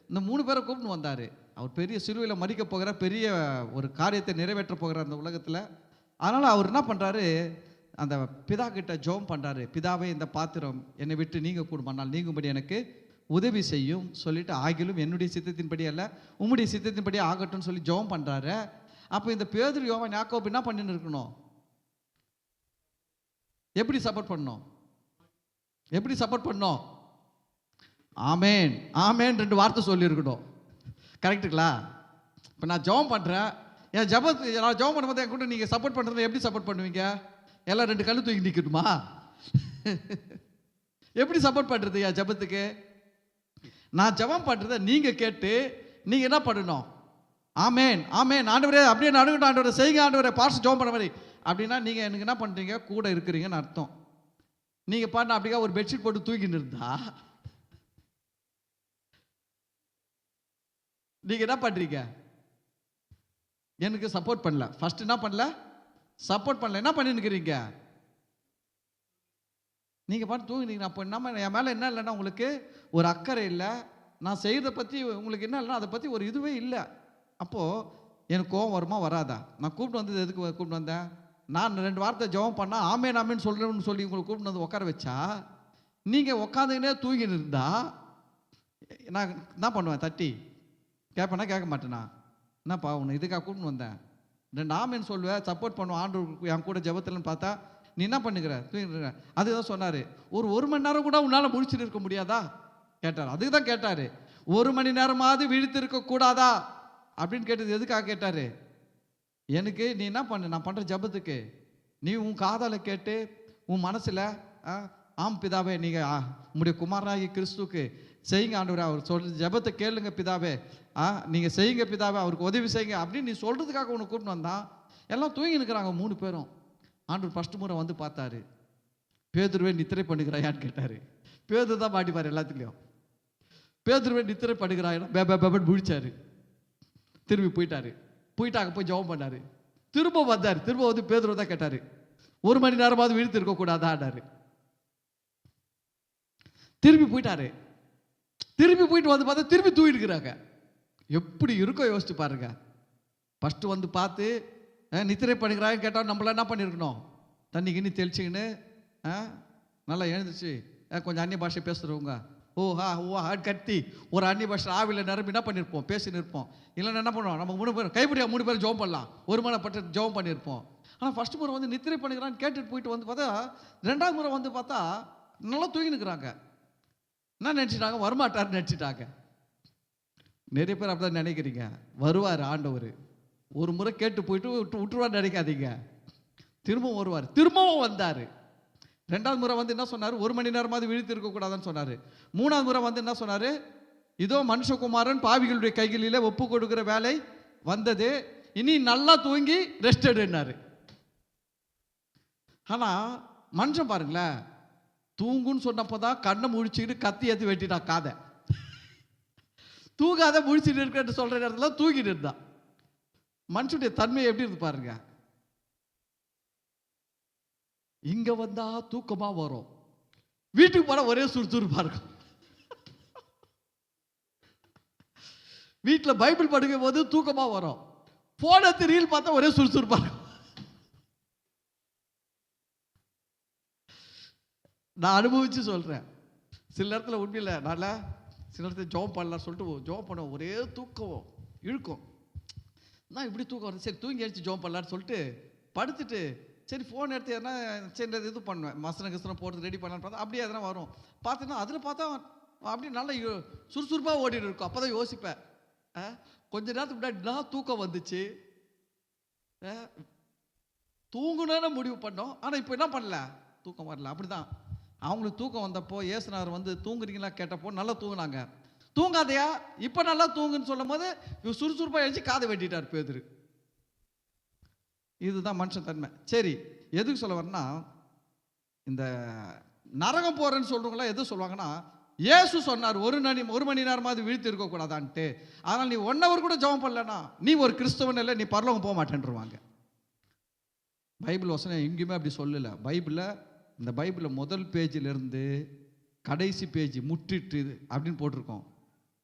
இந்த 3 பேரை கூப்பிட்டு வந்தார். அவர் பெரிய சிலுவையில் மறிக்க போகிற பெரிய ஒரு காரியத்தை நிறைவேற்ற போகிற அந்த உலகத்தில். அதனால் அவர் என்ன பண்ணுறாரு, அந்த பிதா கிட்ட ஜெபம் பண்ணுறாரு. பிதாவே, இந்த பாத்திரம் என்னை விட்டு நீங்க கூடுமானால் நீங்கும்படி எனக்கு உதவி செய்யும் சொல்லிட்டு, ஆகிலும் என்னுடைய சித்தத்தின்படி அல்ல உம்முடைய சித்தத்தின்படி ஆகட்டும்னு சொல்லி ஜெபம் பண்ணுறாரு. அப்போ இந்த பேதுரு, யோவான், யாக்கோபு என்ன பண்ணின்னு இருக்கணும்? எப்படி சப்போர்ட் பண்ணணும்? எப்படி சப்போர்ட் பண்ணணும்? ஆமேன் ஆமேன் 2 வார்த்தை சொல்லியிருக்கணும். கரெக்டுங்களா? இப்போ நான் ஜெபம் பண்ணுறேன், நான் ஜெபம் பண்ணும்போது என் கூட நீங்கள் சப்போர்ட் பண்ணுறது எப்படி சப்போர்ட் பண்ணுவீங்க? எல்லாம் 2 கல்லு தூக்கி நிற்கணுமா? எப்படி சப்போர்ட் பண்ணுறது என் ஜெபத்துக்கு? நான் ஜெபம் பண்ணுறதை நீங்கள் கேட்டு நீங்கள் என்ன பண்ணணும்? ஆமேன் ஆமேன் ஆண்டவரே, அப்படியே நடுங்கட்டும் ஆண்டவரே, செய்யுங்க ஆண்டவரே, பாஸ்டர் ஜெபம் பண்ண மாதிரி அப்படின்னா நீங்கள் எனக்கு என்ன பண்ணுறீங்க? கூட இருக்கிறீங்கன்னு அர்த்தம். நீங்கள் பாட்டு அப்படியே ஒரு பெட்ஷீட் போட்டு தூக்கின்னு இருந்தா நீங்கள் என்ன பண்ணுறீங்க? எனக்கு சப்போர்ட் பண்ணல. ஃபர்ஸ்ட் என்ன பண்ணல? சப்போர்ட் பண்ணல. என்ன பண்ணிருக்கிறீங்க? நீங்கள் பாட்டு தூங்கினீங்க. அப்போ என்ன என் மேலே என்ன இல்லைன்னா உங்களுக்கு ஒரு அக்கறை இல்லை, நான் செய்கிறத பற்றி உங்களுக்கு என்ன இல்லைன்னா அதை பற்றி ஒரு இதுவே இல்லை. அப்போது எனக்கு கோவம் வருமா வராதா? நான் கூப்பிட்டு வந்தது எதுக்கு கூப்பிட்டு வந்தேன்? நான் 2 வார்த்தை ஜெபம் பண்ணால் ஆமேன் ஆமேன்னு சொல்கிறேன்னு சொல்லி உங்களுக்கு கூப்பிட்டு வந்து உட்கார வச்சா, நீங்கள் உட்காந்துக்கினே தூங்கின்னு இருந்தா நான் என்ன பண்ணுவேன்? தட்டி கேட்பேனா கேட்க மாட்டேனா? என்னப்பா உன்னை இதுக்காக கூப்பிட்டு வந்தேன், 2 ஆமேன்னு சொல்லுவேன், சப்போர்ட் பண்ணுவேன் ஆண்டு என் கூட ஜெபத்தில்னு பார்த்தா நீ என்ன பண்ணுகிற? தூங்கிட்டு. அதுதான் சொன்னார், ஒரு மணி நேரம் கூட உன்னால் முடிச்சுட்டு இருக்க முடியாதா கேட்டார். அதுக்கு தான் கேட்டார், 1 மணி நேரமாவது விழித்து இருக்கக்கூடாதா அப்படின்னு கேட்டது எதுக்காக கேட்டார்? எனக்கு நீ என்ன பண்ணு, நான் பண்ணுற ஜெபத்துக்கு நீ உன் காதால் கேட்டு உன் மனசில் ஆம் பிதாவே, நீங்கள் உங்களுடைய குமாரனாகி கிறிஸ்துக்கு செய்யுங்க ஆண்டவரே, அவர் சொல்ற ஜெபத்தை கேளுங்க பிதாவே, நீங்கள் செய்யுங்க பிதாவே, அவருக்கு உதவி செய்யுங்க அப்படின்னு நீ சொல்கிறதுக்காக உன்னை கூப்பிட்டு வந்தான். எல்லாம் தூங்கி நிற்கிறாங்க 3 பேரும். ஆண்டவர் ஃபர்ஸ்ட் முறை வந்து பார்த்தாரு. பேதுருவே நித்திரை பண்ணுகிறாயான்னு கேட்டார். பேதுரு தான் மாட்டிப்பார் எல்லாத்துலேயும். பேதுருவை நித்திரை படுகிறாயிரம் பேபன்னு முழிச்சாரு. திரும்பி போயிட்டாங்க. போய் ஜெபம் பண்ணாரு. திரும்ப வந்தார். திரும்ப வந்து பேதுரு தான் கேட்டாரு, 1 மணி நேரமாவது விழித்து இருக்கக்கூடாதான்னாரு. திரும்பி போயிட்டாரு. திரும்பி போயிட்டு வந்து பார்த்தா திரும்பி தூங்கிடுக்கிறாங்க. எப்படி இருக்கோ யோசிச்சு பாருங்க. ஃபஸ்ட்டு வந்து பார்த்து நித்திரை பண்ணுகிறாங்க கேட்டால் நம்மளாம் என்ன பண்ணியிருக்கணும்? தண்ணி கிண்ணி தெளிச்சிக்கின்னு நல்லா எழுந்துச்சு கொஞ்சம் அந்நிய பாஷை பேசுகிறவங்க கத்தி ஒரு அந்நிய பாஷை ஆவியில் நிரம்பி என்ன பண்ணியிருப்போம்? பேசின்னு இருப்போம். இல்லைன்னா என்ன பண்ணுவோம்? நம்ம 3 பேர் கைப்பிடியா 3 பேர் ஜெபம் பண்ணலாம். ஒரு மனப்பட்டு ஜெபம் பண்ணியிருப்போம். ஆனால் ஃபஸ்ட்டு முறை வந்து நித்திரை பண்ணுகிறான்னு கேட்டுட்டு போயிட்டு வந்து பார்த்தா 2வது முறை வந்து பார்த்தா நல்லா தூங்கினுக்கிறாங்க. என்ன நினச்சிட்டாங்க? வரமாட்டார்னு நினச்சிட்டாங்க. நிறைய பேர் அப்படி தான் நினைக்கிறீங்க. வருவார் ஆண்டவர். ஒரு முறை கேட்டு போயிட்டு விட்டுருவார் நினைக்காதீங்க. திரும்பவும் வருவார். திரும்பவும் வந்தார். 2வது முறை வந்து என்ன சொன்னார்? 1 மணி நேரமாவது விழித்து இருக்கக்கூடாதுன்னு சொன்னார். 3வது முறை வந்து என்ன சொன்னார்? இதோ மனுஷகுமாரன் பாவிகளுடைய கைகளிலே ஒப்பு கொடுக்குற வேலை வந்தது, இனி நல்லா தூங்கி ரெஸ்ட் எடுனாரு. ஆனால் மனுஷன் பாருங்களேன், தூங்குன்னு சொன்னப்போதான் கண்ணை முழிச்சுக்கிட்டு கத்தி ஏற்றி வெட்டிட்டான் காதை. தூங்காத முழிச்சுட்டு இருக்க சொல்ற நேரத்துல தூங்கிட்டு இருந்தான். மனுஷனுடைய தன்மை எப்படி இருந்து பாருங்க. இங்க வந்தா தூக்கமா வரும், வீட்டுக்கு போனா ஒரே சுறுசுறுப்பா இருக்கும். வீட்டுல பைபிள் படிக்கும் போது தூக்கமா வரும், போன ரீல் பார்த்தா ஒரே சுறுசுறுப்பா இருக்கும். நான் அனுபவிச்சு சொல்றேன். சில நேரத்தில் உண்மையில நல்லா சில நேரத்தில் ஜாப் பண்ணலாம் சொல்லிட்டு ஜாப் பண்ண ஒரே தூக்கம் இழுக்கும். நான் இப்படி தூக்கம் வருது, சரி தூங்கி அடிச்சு ஜாப் பண்ணலான்னு சொல்லிட்டு படுத்துட்டு சரி ஃபோன் எடுத்து எதனா சரி இது பண்ணுவேன், மசனம் போட்டு ரெடி பண்ணலான்னு பார்த்தா அப்படியே எதனா வரும். பார்த்தீங்கன்னா அதில் பார்த்தா அப்படி நல்லா சுறுசுறுப்பாக ஓடிட்டு இருக்கும். அப்போ தான் யோசிப்பேன், கொஞ்ச நேரத்துக்கு முன்னாடி நான் தூக்கம் வந்துச்சு, தூங்கணும்னு முடிவு பண்ணோம். ஆனால் இப்போ என்ன பண்ணல, தூக்கம் வரல. அப்படி தான் அவங்களுக்கு தூக்கம் வந்தப்போ ஏசுனார் வந்து தூங்குறீங்களா கேட்டப்போ நல்லா தூங்குனாங்க. தூங்காதையா இப்போ நல்லா தூங்குன்னு சொல்லும் போது சுறுசுறுப்பாக எழுச்சி காதை வெட்டிட்டார் பேதுரு. இதுதான் மனுஷன் தன்மை. சரி, எதுக்கு சொல்ல வரேன்னா, இந்த நரகம் போறேன்னு சொல்றவங்களாம் எது சொல்லுவாங்கன்னா, இயேசு சொன்னார் 1 மணி நேரமாவது விழித்து இருக்கக்கூடாதான்ட்டு, அதனால் நீ 1 hour கூட ஜெபம் பண்ணலன்னா நீ ஒரு கிறிஸ்தவன் இல்லை, நீ பரலோகம் போக மாட்டேன்ருவாங்க. பைபிள் வசனம் எங்கேயுமே அப்படி சொல்லலை. இந்த பைபிளில் முதல் பேஜிலிருந்து கடைசி பேஜ் முற்றிட்டு அப்படின்னு போட்டிருக்கோம்.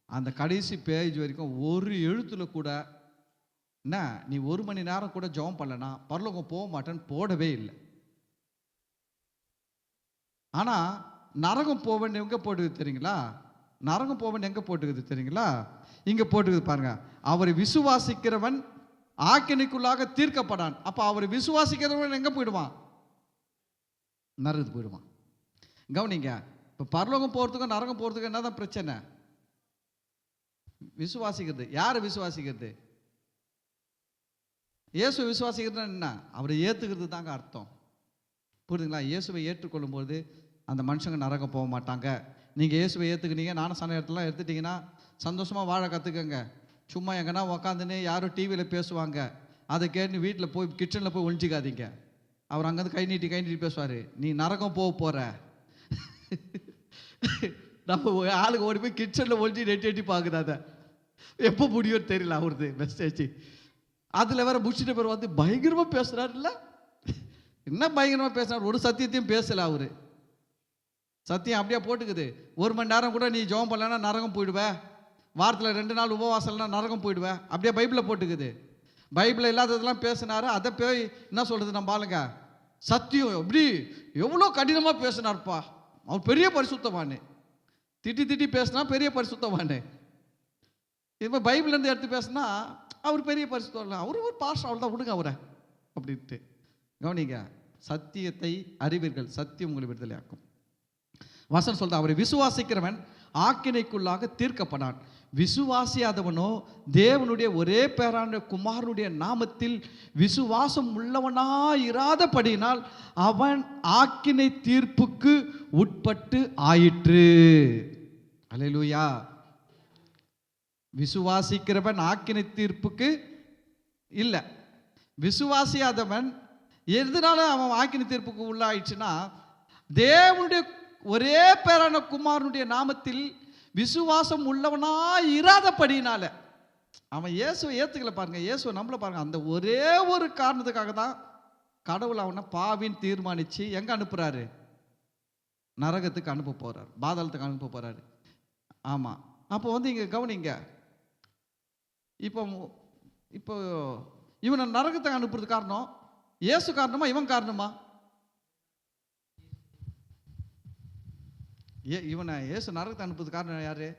அந்த கடைசி பேஜ் வரைக்கும் ஒரு எழுத்துல கூட என்ன நீ 1 மணி நேரம் கூட ஜெபம் பண்ணலனா பரலோகம் போக மாட்டேன்னு போடவே இல்லை. ஆனா நரகம் போவேன் எங்க போட்டுக்குது தெரியுங்களா? நரகம் போவேன் எங்க போட்டுக்குது தெரியுங்களா? இங்க போட்டுக்குது பாருங்க, அவரை விசுவாசிக்கிறவன் ஆக்கினைக்குள்ளாக தீர்க்கப்படான். அப்ப அவரை விசுவாசிக்கிறவன் எங்க போயிடுவான்? நரகத்துக்கு போயிடுவான். கவனிங்க, இப்ப பரலோகம் போறதுக்கும் நரகம் போறதுக்கும் என்னதான் பிரச்சனை? விசுவாசிக்கிறது. யாரை விசுவாசிக்கிறது? இயேசு விசுவாசிக்கிறது என்ன? அவரை ஏற்றுக்கிறது தாங்க அர்த்தம். புரியுதுங்களா? இயேசுவை ஏற்றுக்கொள்ளும் போது அந்த மனுஷங்க நரகம் போக மாட்டாங்க. நீங்கள் இயேசுவை ஏற்றுக்கினீங்க, நானும் சன இடத்துலாம் எடுத்துட்டீங்கன்னா சந்தோஷமாக வாழ கற்றுக்கங்க. சும்மா எங்கன்னா உக்காந்துன்னு யாரும் டிவியில் பேசுவாங்க, அதை கேட்டு வீட்டில் போய் கிச்சனில் போய் ஒழிச்சிக்காதீங்க. அவர் அங்கேருந்து கை நீட்டி பேசுவார், நீ நரகம் போக போகிற. நம்ம ஆளுக்கு ஓடி போய் கிச்சனில் ஒழிச்சு எட்டி பார்க்குறாத, எப்போ முடியும்னு தெரியல அவருது மெசேஜ். அதில் வேற முடிச்சுட்டு பேர் வந்து பயங்கரமாக பேசுகிறார். இல்லை என்ன பயங்கரமாக பேசுகிறார்? ஒரு சத்தியத்தையும் பேசலை அவரு. சத்தியம் அப்படியே போட்டுக்குது. 1 மணி நேரம் கூட நீ ஜெபம் பண்ணலன்னா நரகம் போயிடுவேன், வாரத்தில் 2 நாள் உபவாசம்னா நரகம் போயிடுவேன், அப்படியே பைபிளில் போட்டுக்குது. பைபிளில் இல்லாததெல்லாம் பேசினாரு. அதை போய் என்ன சொல்கிறது நம்ம ஆளுங்க, சத்தியம் எப்படி எவ்வளோ கடினமாக பேசினார்ப்பா, அவர் பெரிய பரிசுத்தவானு. திட்டி பேசினா பெரிய பரிசுத்தவானு. இது பைபிள்லேருந்து எடுத்து பேசினா அவர் பெரிய பரிசுத்தம், அவரு ஒரு பாஸ்டர், அவள் தான் விடுங்க அவரை அப்படின்ட்டு. கவனிங்க, சத்தியத்தை அறிவீர்கள், சத்தியம் உங்களை விடுதலை ஆக்கும். வசனம் சொல்ற, அவரை விசுவாசிக்கிறவன் ஆக்கினைக்குள்ளாக தீர்க்கப்படான். விசுவாசியாதவனோ தேவனுடைய ஒரே பேரான குமாரனுடைய நாமத்தில் விசுவாசம் உள்ளவனாயிராதபடியினால் அவன் ஆக்கினை தீர்ப்புக்கு உட்பட்டு ஆயிற்று. அல்லேலூயா. விசுவாசிக்கிறவன் ஆக்கினை தீர்ப்புக்கு இல்லை. விசுவாசியாதவன் எதனால அவன் ஆக்கினை தீர்ப்புக்கு உள்ளாயிடுச்சுன்னா, தேவனுடைய ஒரே பேரான குமாரனுடைய நாமத்தில் விசுவாசம் உள்ளவனா இராதபடினால அவன் இயேசுவை ஏத்துக்கல பாருங்க, இயேசுவை நம்மள பாருங்க. அந்த ஒரே ஒரு காரணத்துக்காக தான் கடவுள் அவனை பாவின்னு தீர்மானிச்சு எங்க அனுப்புறாரு? நரகத்துக்கு அனுப்ப போறார், பாதாளத்துக்கு அனுப்ப போறாரு. ஆமா. அப்போ வந்து இங்க கவனிங்க, இப்போ இப்போ இவனை நரகத்துக்கு அனுப்புறது காரணம் இயேசு காரணமா இவன் காரணமா? இவனை இயேசு நரகத்தை அனுப்புறது காரணம் யாரு?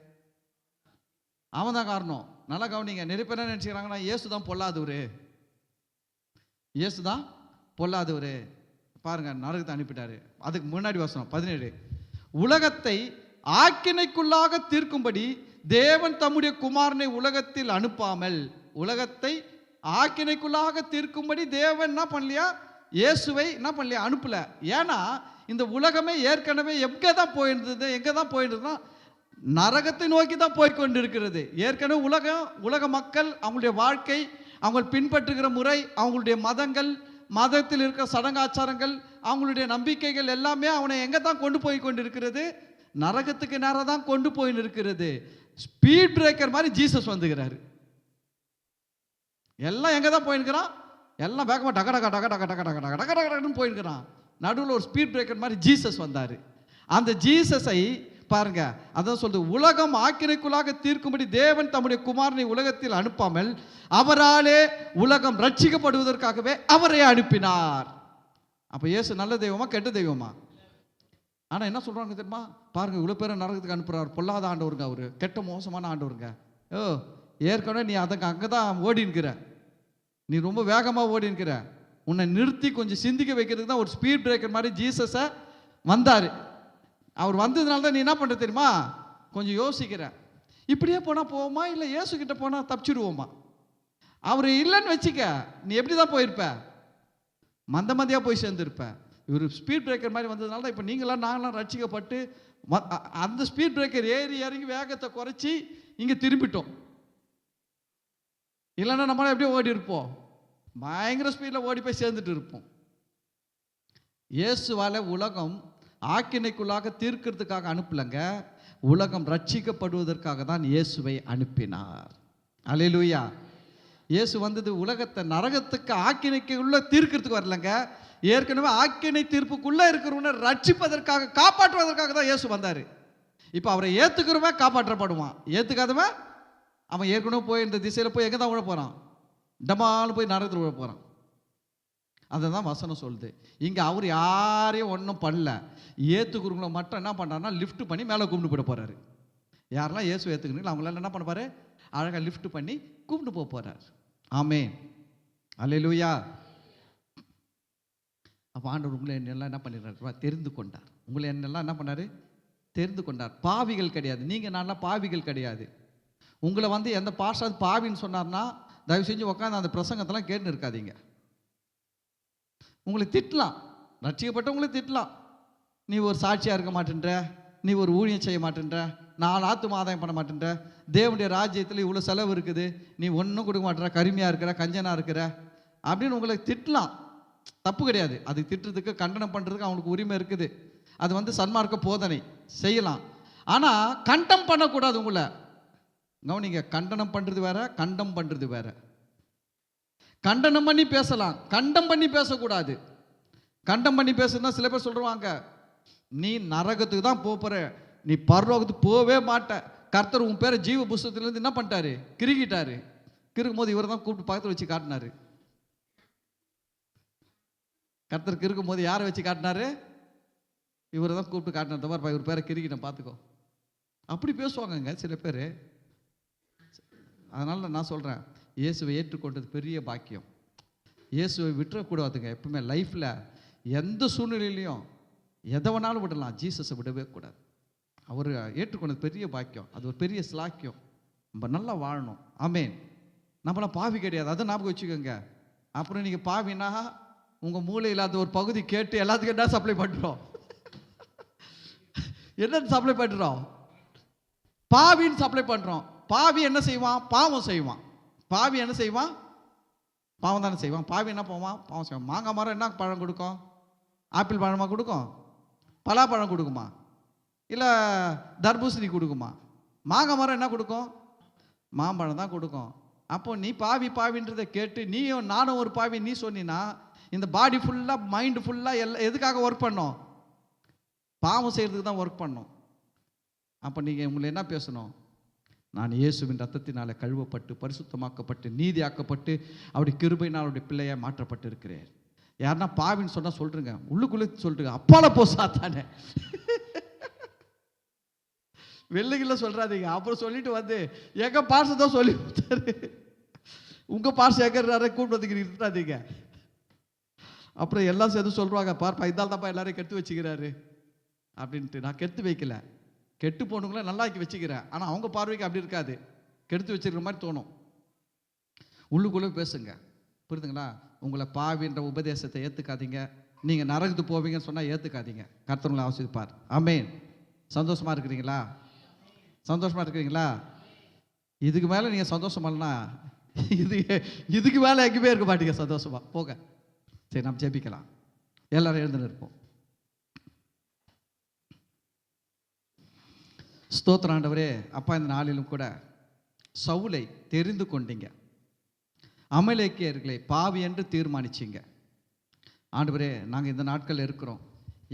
அவன் தான் காரணம். நல்லா கவனிங்க. நிறைய பேர் என்ன நினைச்சுக்கிறாங்கன்னா இயேசு தான் பொல்லாதவரு, இயேசு தான் பொல்லாதவரு. பாருங்க, நரகத்தை அனுப்பிட்டாரு. அதுக்கு முன்னாடி வசனம் 17, உலகத்தை ஆக்கினைக்குள்ளாக தீர்க்கும்படி தேவன் தம்முடைய குமாரனை உலகத்தில் அனுப்பாமல், உலகத்தை ஆக்கினைக்குள்ளாக தீர்க்கும்படி தேவன் என்ன பண்ணலையா? இயேசுவை என்ன பண்ணலையா? அனுப்பல. ஏன்னா இந்த உலகமே ஏற்கனவே எங்கே தான் போயிருந்தது? எங்கே தான் போயிருந்ததுன்னா நரகத்தை நோக்கி தான் போய்கொண்டிருக்கிறது. ஏற்கனவே உலக மக்கள் அவங்களுடைய வாழ்க்கை, அவங்க பின்பற்றுகிற முறை, அவங்களுடைய மதங்கள், மதத்தில் இருக்கிற சடங்காச்சாரங்கள், அவங்களுடைய நம்பிக்கைகள் எல்லாமே அவனை எங்கே தான் கொண்டு போய் கொண்டிருக்கிறது? நரகத்துக்கு நேரம் தான் கொண்டு போய் இருக்கிறது. ஸ்பீட் பிரேக்கர் மாதிரி ஜீசஸ் வந்துகிறாரு. எல்லாம் எங்கே தான் போயிருக்கிறான்? எல்லாம் வேகமாக டக டக டக டக டக டக டக டக டகன்னு போயிருக்கிறான். நடுவில் ஒரு ஸ்பீட் பிரேக்கர் மாதிரி ஜீசஸ் வந்தார். அந்த ஜீசஸை பாருங்க, அதான் சொல்றது, உலகம் ஆக்கினைக்குள்ளாக தீர்க்கும்படி தேவன் தம்முடைய குமாரனை உலகத்தில் அனுப்பாமல் அவராலே உலகம் ரட்சிக்கப்படுவதற்காகவே அவரை அனுப்பினார். அப்ப இயேசு நல்ல தெய்வமா கெட்ட தெய்வமா? ஆனா என்ன சொல்றாங்க தெரியுமா? பாருங்க, இவ்வளவு பேரை நரகத்துக்கு அனுப்புறார். பொல்லாத ஆண்டவருங்க அவரு, கெட்ட மோசமான ஆண்டவருங்க. ஏற்கனவே நீ அதுக்கு அங்கதான் ஓடின்கிற, நீ ரொம்ப வேகமா ஓடின்கிற, உன்னை நிறுத்தி கொஞ்சம் சிந்திக்க வைக்கிறதுக்கு தான் ஒரு ஸ்பீட் பிரேக்கர் மாதிரி ஜீசஸ வந்தாரு. அவர் வந்ததுனால தான் நீ என்ன பண்ற தெரியுமா? கொஞ்சம் யோசிக்கிற. இப்படியே போனா போவோமா, இல்லை இயேசு கிட்ட போனா தப்பிச்சிடுவோமா? அவர் இல்லைன்னு வச்சுக்க, நீ எப்படி தான் போயிருப்ப? மந்தியா போய் சேர்ந்துருப்ப. இவர் ஸ்பீட் பிரேக்கர் மாதிரி வந்ததுனால தான் இப்போ நீங்களாம் நாங்களாம் ரட்சிக்கப்பட்டு அந்த ஸ்பீட் பிரேக்கர் ஏறி இறங்கி வேகத்தை குறைச்சி இங்கே திரும்பிட்டோம். இல்லைன்னா நம்மளால எப்படியோ ஓடி இருப்போம், பயங்கர ஸ்பீடில் ஓடி போய் சேர்ந்துட்டு இருப்போம். இயேசுவால உலகம் ஆக்கினைக்குள்ளாக தீர்க்கிறதுக்காக அனுப்பலங்க, உலகம் ரட்சிக்கப்படுவதற்காக தான் இயேசுவை அனுப்பினார். அல்லேலூயா. இயேசு வந்தது உலகத்தை நரகத்துக்கு ஆக்கினைக்குள்ள தீர்க்கிறதுக்கு வரலங்க, ஏற்கனவே ஆக்கினை தீர்ப்புக்குள்ள இருக்கிறவனை ரட்சிப்பதற்காக, காப்பாற்றுவதற்காக தான் இயேசு வந்தார். இப்போ அவரை ஏற்றுக்கிறவன் காப்பாற்றப்படுவான், ஏற்றுக்காதவன் அவன் ஏற்கனவே போய் இந்த திசையில் போய் எங்கே தான் விழ போகிறான்? டமாலும் போய் நரகத்தில் விழ போகிறான். அதை தான் வசனம் சொல்லுது. இங்கே அவர் யாரையும் ஒன்றும் பண்ணல, ஏற்றுக்கிறவங்கள மட்டும் என்ன பண்ணுறாருன்னா லிஃப்ட் பண்ணி மேலே கூப்பிட்டு போயிட போகிறாரு. யாரெல்லாம் இயேசு ஏற்றுக்கிறீங்களோ அவங்களால என்ன பண்ண போகிறாரு? அழகாக லிஃப்ட் பண்ணி கூப்பிட்டு போக போகிறார். ஆமென், அல்லேலூயா. அப்போ ஆண்டவர் உங்களை என்னெல்லாம் என்ன பண்ணிடுறாரு? தெரிந்து கொண்டார். உங்களை என்னெல்லாம் என்ன பண்ணார்? தெரிந்து கொண்டார். பாவிகள் கிடையாது, நீங்கள் நான்லாம் பாவிகள் கிடையாது. உங்களை வந்து எந்த பாஸ்டர் பாவின்னு சொன்னார்னா தயவு செஞ்சு உட்காந்து அந்த பிரசங்கத்தெல்லாம் கேட்டுன்னு இருக்காதீங்க. உங்களை திட்டலாம், ரட்சிக்கப்பட்டவங்களை திட்டலாம். நீ ஒரு சாட்சியாக இருக்க மாட்டேன்ற, நீ ஒரு ஊழியம் செய்ய மாட்டேன்ற, 4 ஆத்தும ஆதாயம் பண்ண மாட்டேன்ற, தேவனுடைய ராஜ்யத்தில் இவ்வளோ செலவு இருக்குது, நீ ஒன்றும் கொடுக்க மாட்டேற, கருமையாக இருக்கிற, கஞ்சனாக இருக்கிற அப்படின்னு உங்களை திட்டலாம். தப்பு கிடையாது, அது திட்டுறதுக்கு கண்டனம் பண்ணுறதுக்கு அவங்களுக்கு உரிமை இருக்குது. அது வந்து சன்மார்க்க போதனை செய்யலாம். ஆனால் கண்டம் பண்ணக்கூடாது. உங்களை கவனிங்க, கண்டனம் பண்ணுறது வேற, கண்டம் பண்ணுறது வேற. கண்டனம் பண்ணி பேசலாம், கண்டம் பண்ணி பேசக்கூடாது. கண்டம் பண்ணி பேசுனா சில பேர் சொல்லுவாங்க, நீ நரகத்துக்கு தான் போகிற, நீ பரலோகத்துக்கு போவே மாட்ட. கர்த்தர் உன் பேரை ஜீவ புஸ்தகத்திலேருந்து என்ன பண்ணிட்டாரு? கிறுக்கிட்டாரு. கிறுக்கும் போது இவர் தான் கூப்பிட்டு பக்கத்தில் வச்சு காட்டினாரு. கர்த்தர் கிறுக்கும் போது யாரை வச்சு காட்டினாரு? இவரை தான் கூப்பிட்டு காட்டினார். தவிர இவர் பேரை கிறுக்கிட்டேன் பார்த்துக்கோ. அப்படி பேசுவாங்கங்க சில பேர். அதனால நான் சொல்கிறேன், இயேசுவை ஏற்றுக்கொண்டது பெரிய பாக்கியம். இயேசுவை விட்டுறக்கூடாதுங்க. எப்பவுமே லைஃப்பில் எந்த சூழ்நிலையிலையும் எதை வேணாலும் விடலாம், ஜீசஸை விடவே கூடாது. அவர் ஏற்றுக்கொண்டது பெரிய பாக்கியம், அது ஒரு பெரிய ஸ்லாக்கியம். நம்ம நல்லா வாழணும். ஆமென். நம்மளாம் பாவி கிடையாது, அதை ஞாபகம் வச்சுக்கோங்க. அப்புறம் நீங்கள் பாவினா உங்கள் மூளையில் அந்த ஒரு பகுதி கேட்டு எல்லாத்துக்கும் என்ன சப்ளை பண்ணுறோம்? என்ன சப்ளை பண்ணுறோம்? பாவின்னு சப்ளை பண்ணுறோம். பாவி என்ன செய்வான்? பாவம் செய்வான். பாவி என்ன செய்வான்? பாவம் தானே செய்வான். பாவி என்ன போவான்? பாவம் செய்வான். மாங்காய் மரம் என்ன பழம் கொடுக்கும்? ஆப்பிள் பழமாக கொடுக்கும்? பலாப்பழம் கொடுக்குமா? இல்லை தர்பூசணி கொடுக்குமா? மாங்காய் மரம் என்ன கொடுக்கும்? மாம்பழம் தான் கொடுக்கும். அப்போ நீ பாவி பாவின்றதை கேட்டு நீயும் நானும் ஒரு பாவி நீ சொன்னா, இந்த பாடி ஃபுல்லாக மைண்டு ஃபுல்லாக எதுக்காக ஒர்க் பண்ணோம்? பாவம் செய்கிறதுக்கு தான் ஒர்க் பண்ணோம். அப்போ நீங்கள் உங்களை என்ன பேசணும்? நான் இயேசுவின் ரத்தத்தினால கழுவப்பட்டு பரிசுத்தமாக்கப்பட்டு நீதியாக்கப்பட்டு அவருடைய கிருபையினால் அவருடைய பிள்ளையை மாற்றப்பட்டு இருக்கிறேன். யாருன்னா பாவின்னு சொன்னால் சொல்றீங்க, உள்ளுக்குள்ளே சொல்றீங்க, அப்பால போ சாத்தானே. வெள்ளைகளில் சொல்றாதீங்க. அப்புறம் சொல்லிட்டு வந்து எங்க பாச தான் சொல்லி கொடுத்தாரு, உங்க பாச எங்கிறாரு கூப்பிட்டு வந்து இருக்காதீங்க. அப்புறம் எல்லாம் சேர்ந்து சொல்றாங்க, பார்ப்பா இதால் தான்ப்பா எல்லாரையும் கெடுத்து வச்சுக்கிறாரு அப்படின்ட்டு. நான் கெடுத்து வைக்கல, கெட்டு போனவங்கள நல்லா ஆக்கி வச்சுக்கிறேன். ஆனால் அவங்க பார்வைக்கு அப்படி இருக்காது, கெடுத்து வச்சுக்கிற மாதிரி தோணும். உள்ளுக்குள்ளே பேசுங்க, புரியுதுங்களா? உங்களை பாவின்ற உபதேசத்தை ஏற்றுக்காதீங்க. நீங்கள் நரகத்துக்கு போவீங்கன்னு சொன்னால் ஏற்றுக்காதீங்க. கர்த்தர் உங்களை ஆசீர்வதிப்பார். ஆமென். சந்தோஷமாக இருக்கிறீங்களா? சந்தோஷமாக இருக்கிறீங்களா? இதுக்கு மேலே நீங்கள் சந்தோஷமா இல்லைனா இதுக்கு மேலே எங்கேயுமே இருக்க மாட்டீங்க சந்தோஷமா. போக சரி, நம்ம ஜெபிக்கலாம். எல்லாரும் எழுந்து இருப்போம். ஸ்தோத்திரம் ஆண்டவரே. அப்பா, இந்த நாளிலும் கூட சவுலை தெரிந்து கொண்டீங்க, அமலேக்கியர்களை பாவி என்று தீர்மானிச்சிங்க. ஆண்டவரே, நாங்கள் இந்த நாட்கள் இருக்கிறோம்,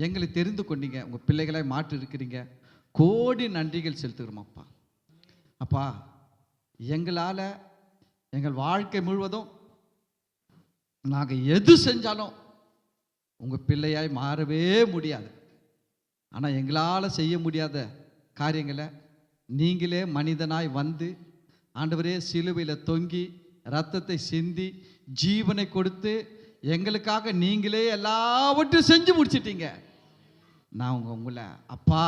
எங்களை தெரிந்து கொண்டீங்க, உங்கள் பிள்ளைகளை மாற்றி இருக்கிறீங்க. கோடி நன்றிகள் செலுத்துகிறோம் அப்பா. அப்பா, எங்களால் எங்கள் வாழ்க்கை முழுவதும் நாங்கள் எது செஞ்சாலும் உங்கள் பிள்ளையாய் மாறவே முடியாது. ஆனால் எங்களால் செய்ய முடியாத காரியங்களை நீங்களே மனிதனாய் வந்து ஆண்டவரே சிலுவையில் தொங்கி ரத்தத்தை சிந்தி ஜீவனை கொடுத்து எங்களுக்காக நீங்களே எல்லாவற்றையும் செஞ்சு முடிச்சிட்டீங்க. நான் உங்களை அப்பா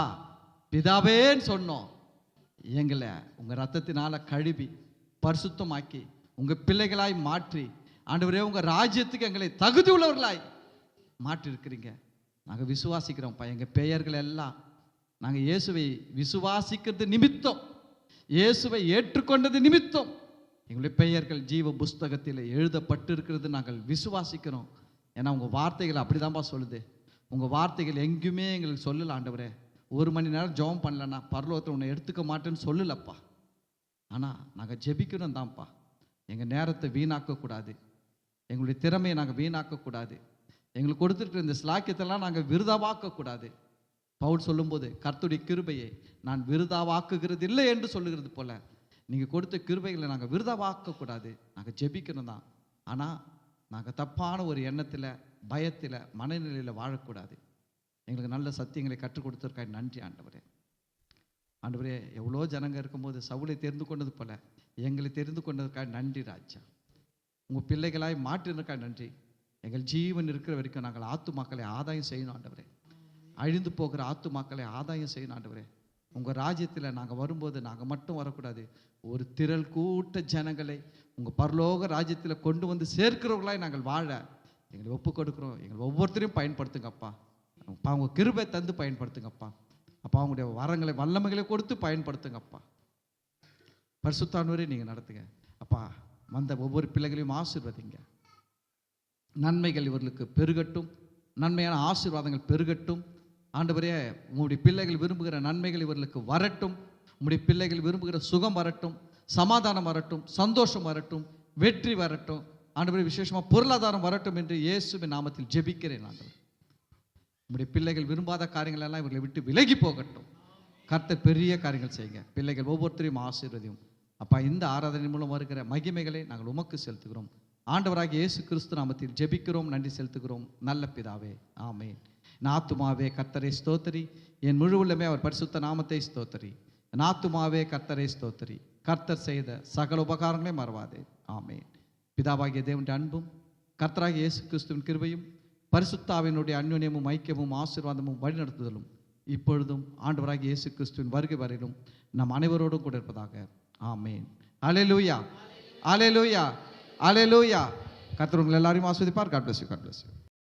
பிதாவேன்னு சொன்னோம். எங்களை உங்கள் ரத்தத்தினால் கழுவி பரிசுத்தமாக்கி உங்கள் பிள்ளைகளாய் மாற்றி ஆண்டவரே உங்கள் ராஜ்யத்துக்கு எங்களை தகுதி உள்ளவர்களாய் மாற்றிருக்கிறீங்க. நாங்கள் விசுவாசிக்கிறோம்ப்பா. எங்கள் பெயர்கள் எல்லாம் நாங்கள் இயேசுவை விசுவாசிக்கிறது நிமித்தம், இயேசுவை ஏற்றுக்கொண்டது நிமித்தம் எங்களுடைய பெயர்கள் ஜீவ புஸ்தகத்தில் எழுதப்பட்டு இருக்கிறது நாங்கள் விசுவாசிக்கிறோம். ஏன்னா உங்கள் வார்த்தைகள் அப்படி தான்ப்பா சொல்லுது. உங்கள் வார்த்தைகள் எங்கேயுமே எங்களுக்கு சொல்லல ஆண்டவரே. 1 மணி நேரம் ஜெபம் பண்ணலன்னா பரலோகத்தை உன்னை எடுத்துக்க மாட்டேன்னு சொல்லலப்பா. ஆனால் நாங்கள் ஜெபிக்கணும் தான்ப்பா. எங்கள் நேரத்தை வீணாக்கக்கூடாது, எங்களுடைய திறமையை நாங்கள் வீணாக்கக்கூடாது, எங்களுக்கு கொடுத்துருக்கிற இந்த ஸ்லாக்கியத்தெல்லாம் நாங்கள் விருதாவாக்கக்கூடாது. பவுல் சொல்லும்போது கர்த்தருடைய கிருபையை நான் விருதாவாக்குகிறது இல்லை என்று சொல்லுகிறது போல, நீங்கள் கொடுத்த கிருபைகளை நாங்கள் விருதாவாக்கக்கூடாது. நாங்கள் ஜெபிக்கணும் தான். ஆனால் நாங்கள் தப்பான ஒரு எண்ணத்தில், பயத்தில், மனநிலையில் வாழக்கூடாது. எங்களுக்கு நல்ல சத்தியங்களை கற்றுக் கொடுத்துருக்காய். நன்றி ஆண்டவரே. ஆண்டவரே, எவ்வளோ ஜனங்க இருக்கும்போது சவுலை தெரிந்து கொண்டது போல எங்களை தெரிந்து கொண்டதுக்காக நன்றி ராஜா. உங்கள் பிள்ளைகளாய் மாற்றினதுக்காக நன்றி. எங்கள் ஜீவன் இருக்கிற வரைக்கும் நாங்கள் ஆத்துமாக்களை ஆதாயம் செய்யணும் ஆண்டவரே. அழிந்து போகிற ஆத்துமாக்களை ஆதாயம் செய்யணும் ஆண்டவரே. உங்கள் ராஜ்யத்தில் நாங்கள் வரும்போது நாங்கள் மட்டும் வரக்கூடாது, ஒரு திரள் கூட்ட ஜனங்களை உங்கள் பரலோக ராஜ்யத்தில் கொண்டு வந்து சேர்க்கிறவர்களாய் நாங்கள் வாழ எங்களை ஒப்பு கொடுக்குறோம். எங்களை ஒவ்வொருத்தரையும் பயன்படுத்துங்கப்பா. அப்பா, உங்கள் கிருபை தந்து பயன்படுத்துங்கப்பா. அப்பா, உங்களுடைய வரங்களை வல்லமைகளை கொடுத்து பயன்படுத்துங்கப்பா. பரிசுத்தானவரே நீங்கள் நடத்துங்க அப்பா. வந்த ஒவ்வொரு பிள்ளைகளையும் ஆசீர்வதிங்க. நன்மைகள் இவர்களுக்கு பெருகட்டும், நன்மையான ஆசீர்வாதங்கள் பெருகட்டும். ஆண்டவரே, உங்களுடைய பிள்ளைகள் விரும்புகிற நன்மைகள் இவர்களுக்கு வரட்டும். உங்களுடைய பிள்ளைகள் விரும்புகிற சுகம் வரட்டும், சமாதானம் வரட்டும், சந்தோஷம் வரட்டும், வெற்றி வரட்டும். ஆண்டவரே, விசேஷமாக பொருளாதாரம் வரட்டும் என்று இயேசுவின் நாமத்தில் ஜெபிக்கிறேன். ஆண்டவர், உங்களுடைய பிள்ளைகள் விரும்பாத காரியங்கள் எல்லாம் இவர்களை விட்டு விலகி போகட்டும். கர்த்தர் பெரிய காரியங்கள் செய்யுங்க. பிள்ளைகள் ஒவ்வொருத்தரையும் ஆசீர்வதியும் அப்பா. இந்த ஆராதனை மூலம் வருகிற மகிமைகளை நாங்கள் உமக்கு செலுத்துகிறோம். ஆண்டவராகிய இயேசு கிறிஸ்து நாமத்தில் ஜெபிக்கிறோம், நன்றி செலுத்துகிறோம் நல்ல பிதாவே, ஆமென். என் ஆத்துமாவே கர்த்தரை ஸ்தோத்திரி, என் முழு உள்ளமே அவர் பரிசுத்த நாமத்தை ஸ்தோத்திரி. என் ஆத்துமாவே கர்த்தரை ஸ்தோத்திரி, கர்த்தர் செய்த சகல உபகாரங்களே மறவாதே, ஆமென். பிதாவாகிய தேவனுடைய அன்பும் கர்த்தராகிய இயேசு கிறிஸ்துவின் கிருபையும் பரிசுத்தாவினுடைய அன்யோன்யமும் ஐக்கியமும் ஆசீர்வாதமும் வழிநடத்துதலும் இப்பொழுதும் ஆண்டவராகிய இயேசு கிறிஸ்துவின் வருகை வரையிலும் நம் அனைவரோடும் கூட இருப்பதாக, ஆமென். அல்லேலூயா, அல்லேலூயா, அல்லேலூயா. கர்த்தர் உங்களை எல்லாரையும் ஆசீர்வதிப்பார். God bless you. God bless you.